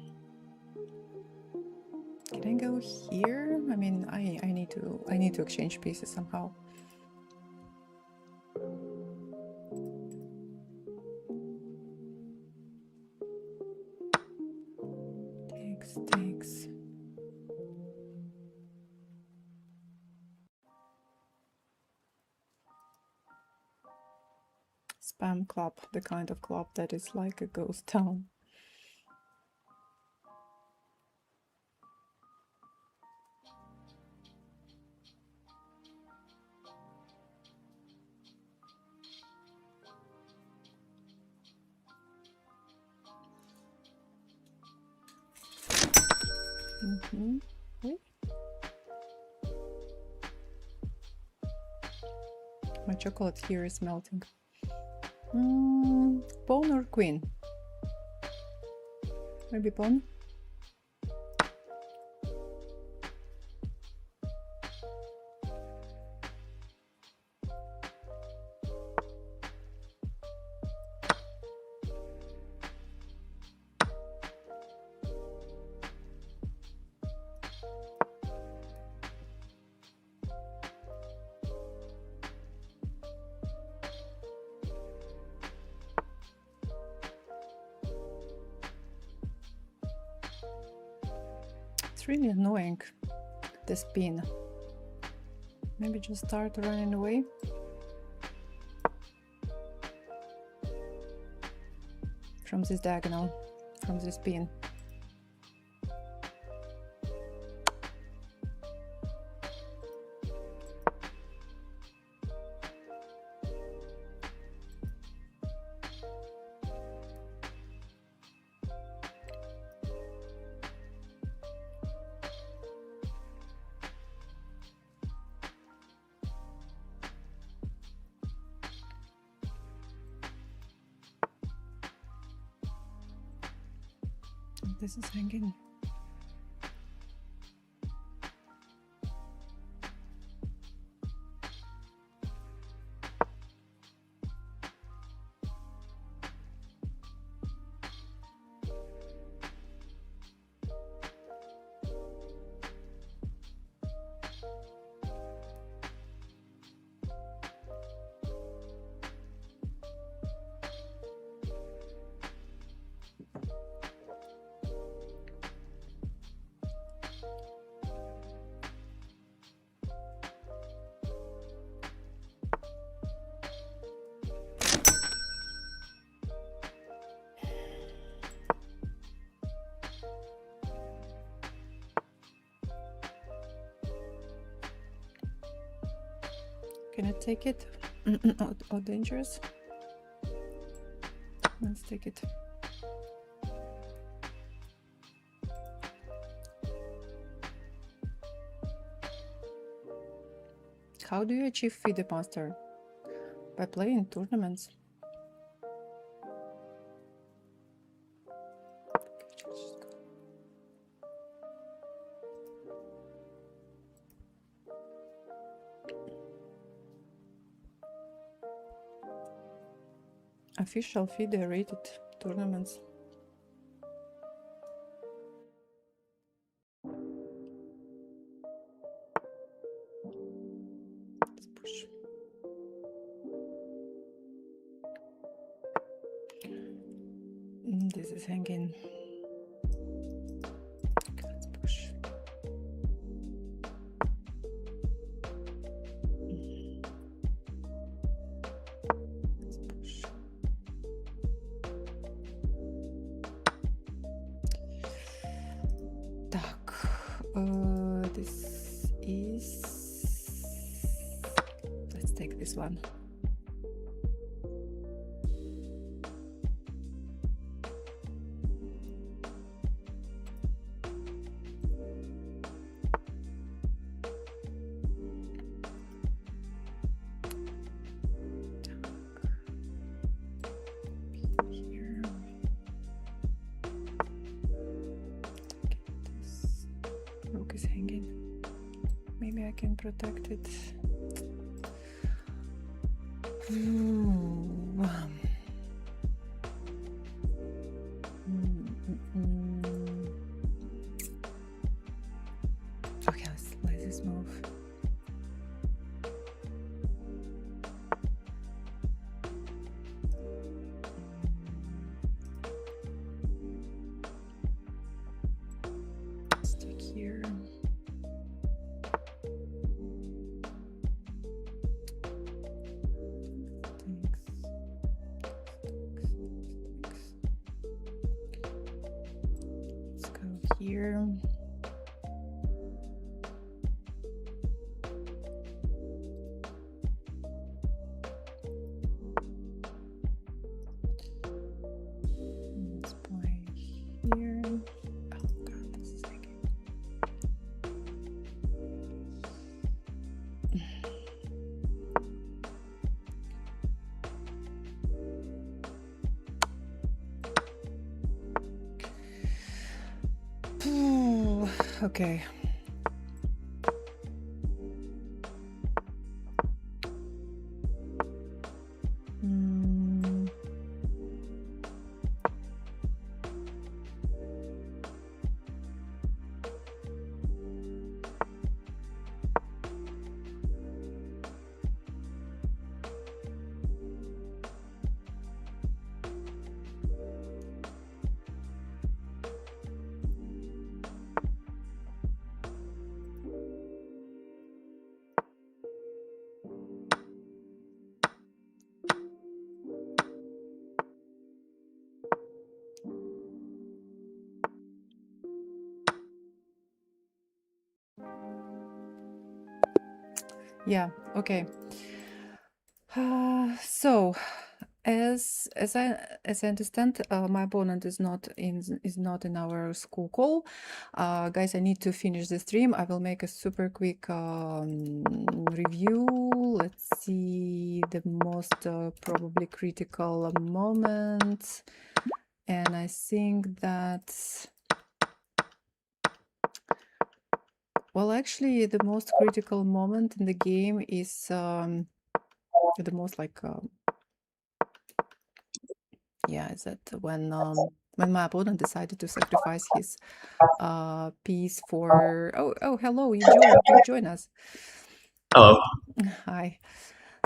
A: Can I go here? I mean, I need to exchange pieces somehow. Takes. Spam club, the kind of club that is like a ghost town. Wait. My chocolate here is melting. Pawn or queen? Maybe pawn. It's really annoying, this pin. Maybe just start running away. From this diagonal, from this pin. This is hanging. Can I take it? Or dangerous? Let's take it. How do you achieve FIDE master? By playing tournaments. Official FIDE rated tournaments. Let's push. This is hanging. Okay, let's push. Let's push. Так, this is. Let's take this one. Rook is hanging. Maybe I can protect it. Okay, let's this move. Let's take here. Let's go here. Let's play here. Oh god, this is like okay. Yeah, okay. So as I understand, my opponent is not in our school call. Guys, I need to finish the stream. I will make a super quick review. Let's see the most probably critical moments, and I think that, well, actually, the most critical moment in the game is the most like yeah, is that when my opponent decided to sacrifice his piece for hello, you join us.
G: Hello.
A: Hi.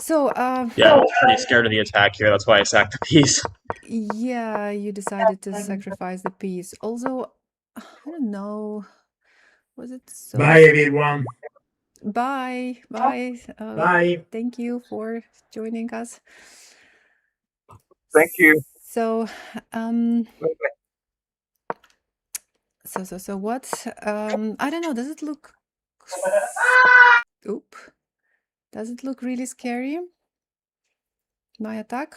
A: So
G: yeah, I was pretty scared of the attack here. That's why I sacked the piece.
A: Yeah, you decided to sacrifice the piece. Also, I don't know. Was it so?
F: Bye, everyone.
A: Bye.
F: Bye.
A: Thank you for joining us.
H: Thank you.
A: So, so what? I don't know. Does it look? Oop. Does it look really scary? My attack?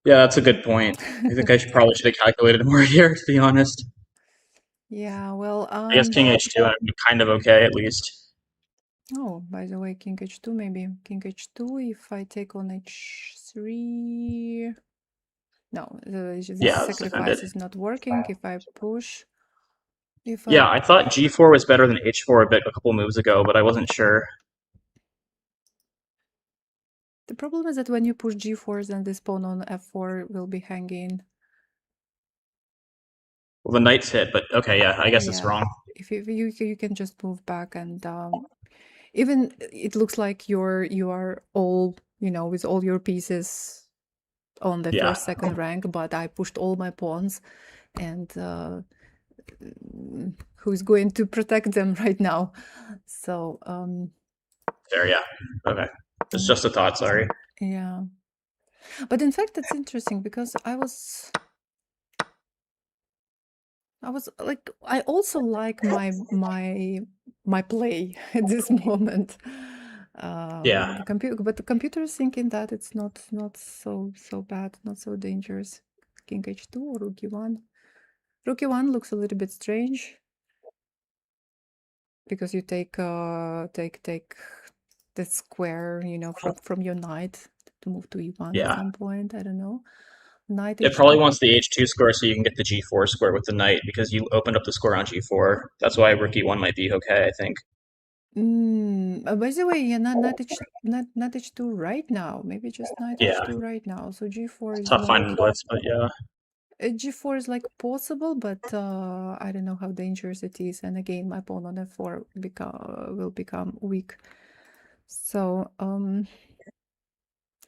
G: Yeah, that's a good point. I think I probably should have calculated more here, to be honest.
A: Yeah, well,
G: I guess King H2, I'm kind of okay, at least.
A: Oh, by the way, king h2, maybe king h2 if I take on h3. No, the sacrifice is not working. If I push,
G: I thought g4 was better than h4 a couple moves ago, but I wasn't sure.
A: The problem is that when you push g4, then this pawn on f4 will be hanging.
G: Well, the knight's hit, but okay, yeah, I guess it's wrong.
A: If you can just move back, and even it looks like you are all, with all your pieces on the first, second rank, but I pushed all my pawns, and who's going to protect them right now? So
G: there, yeah, okay, it's just a thought. Sorry.
A: Yeah, but in fact it's interesting because I was like, I also like my play at this moment.
G: Yeah.
A: But the computer is thinking that it's not so bad, not so dangerous. King h2 or rook e1. Rook e1 looks a little bit strange because you take the square, from your knight to move to e1 at some point. I don't know. Knight
G: it probably wants the h2 square so you can get the g4 square with the knight because you opened up the square on g4. That's why rook e1 might be okay, I think.
A: By the way, yeah, not h2 right now. Maybe just knight h2 right now. So g4 is
G: tough
A: like,
G: finding Blitz, but yeah.
A: G4 is like possible, but I don't know how dangerous it is. And again, my pawn on f4 will become weak. So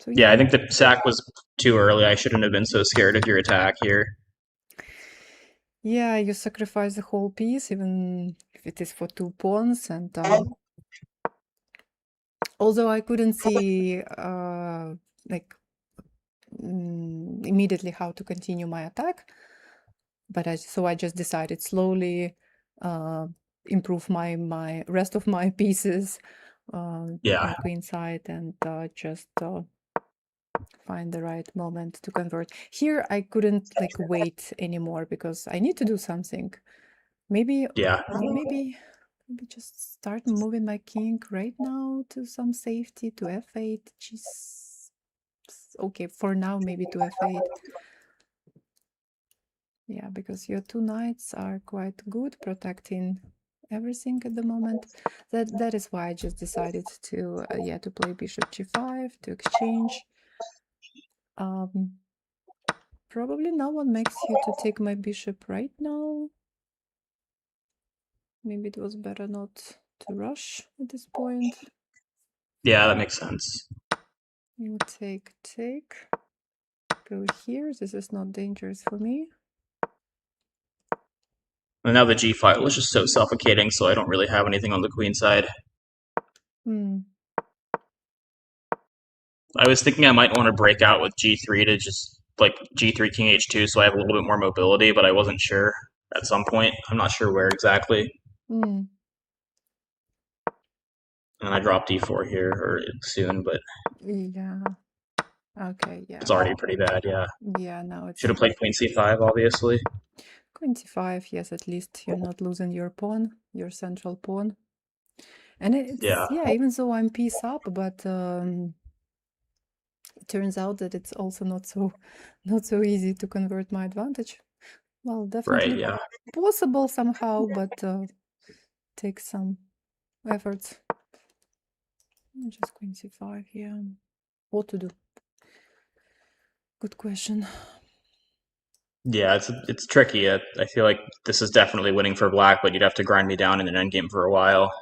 G: yeah, I think the sack was too early. I shouldn't have been so scared of your attack here.
A: Yeah, you sacrifice the whole piece, even if it is for 2 pawns. And although I couldn't see like immediately how to continue my attack, but I just decided slowly improve my rest of my pieces, my queen side, and just find the right moment to convert. Here I couldn't like wait anymore because I need to do something. Maybe just start moving my king right now to some safety, to f8. Okay, for now maybe to f8. Yeah, because your 2 knights are quite good protecting everything at the moment. That is why I just decided to to play bishop g5 to exchange. Probably no one makes you to take my bishop right now. Maybe it was better not to rush at this point.
G: Yeah, that makes sense.
A: You take, go here. This is not dangerous for me.
G: And now the g5 was just so suffocating, so I don't really have anything on the queen side. I was thinking I might want to break out with g3 to just like g3 king h2 so I have a little bit more mobility, but I wasn't sure at some point. I'm not sure where exactly. And I dropped d4 here or soon, but
A: yeah. Okay, yeah.
G: It's already pretty bad, yeah.
A: Yeah, no, it's...
G: Should have played queen c5, obviously.
A: Queen c5, yes, at least you're not losing your pawn, your central pawn. And it's, yeah, even though I'm piece up, but it turns out that it's also not so easy to convert my advantage. Well, definitely possible somehow, but takes some efforts. Just queen c5 here. What to do? Good question.
G: Yeah, it's tricky. I feel like this is definitely winning for black, but you'd have to grind me down in an endgame for a while.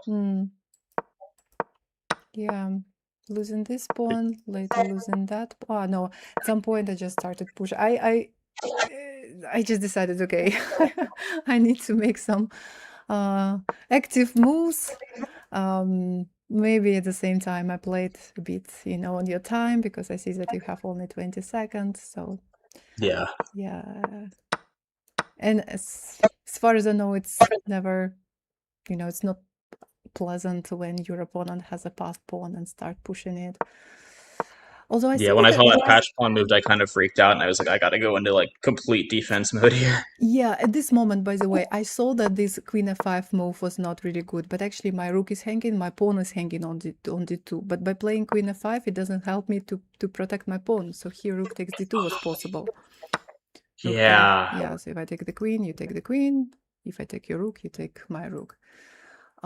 A: Yeah, losing this pawn, later losing that. Oh no, at some point I just started push. I just decided, okay, I need to make some active moves. Maybe at the same time I played a bit, on your time, because I see that you have only 20 seconds. So
G: yeah.
A: And as far as I know, it's never, it's not pleasant when your opponent has a passed pawn and start pushing it. Although I
G: Yeah,
A: think
G: when I saw that
A: that
G: patch pawn moved, I kind of freaked out, and I was like, I gotta go into like complete defense mode here.
A: yeah, at this moment, by the way, I saw that this queen f5 move was not really good, but actually my rook is hanging, my pawn is hanging on d2. But by playing queen f5, it doesn't help me to protect my pawn. So here rook takes d2 was possible. Yeah, so if I take the queen, you take the queen. If I take your rook, you take my rook.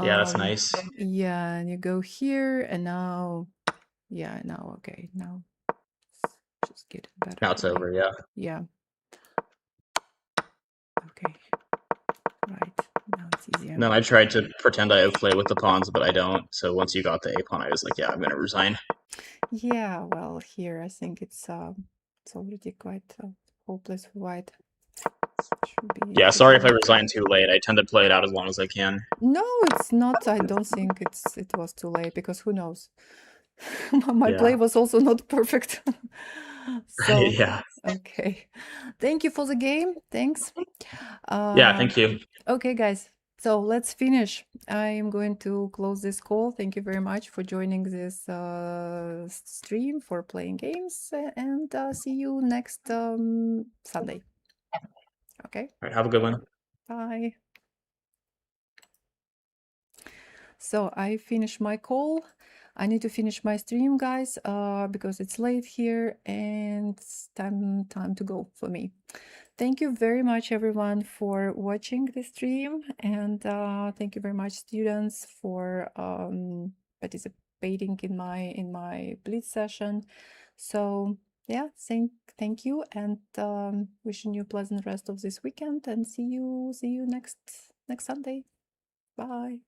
G: Yeah, that's nice.
A: Yeah, and you go here, and now, yeah, now, okay, now just get it better.
G: Now it's over, yeah.
A: Yeah. Okay. Right. Now it's easier.
G: Then I tried to pretend I outplay with the pawns, but I don't. So once you got the A pawn, I was like, yeah, I'm gonna resign.
A: Yeah, well, here I think it's already quite hopeless for white.
G: Yeah, sorry if I resign too late. I tend to play it out as long as I can.
A: No, it's not. I don't think it was too late, because who knows? My play was also not perfect. So
G: yeah.
A: Okay. Thank you for the game. Thanks.
G: Yeah, thank you.
A: Okay, guys. So let's finish. I am going to close this call. Thank you very much for joining this stream, for playing games, and see you next Sunday. Okay.
G: All right, have a good one.
A: Bye. So I finished my call. I need to finish my stream, guys, because it's late here and it's time to go for me. Thank you very much, everyone, for watching the stream, and thank you very much, students, for participating in my Blitz session. So yeah, thank you, and wishing you a pleasant rest of this weekend, and see you next Sunday. Bye.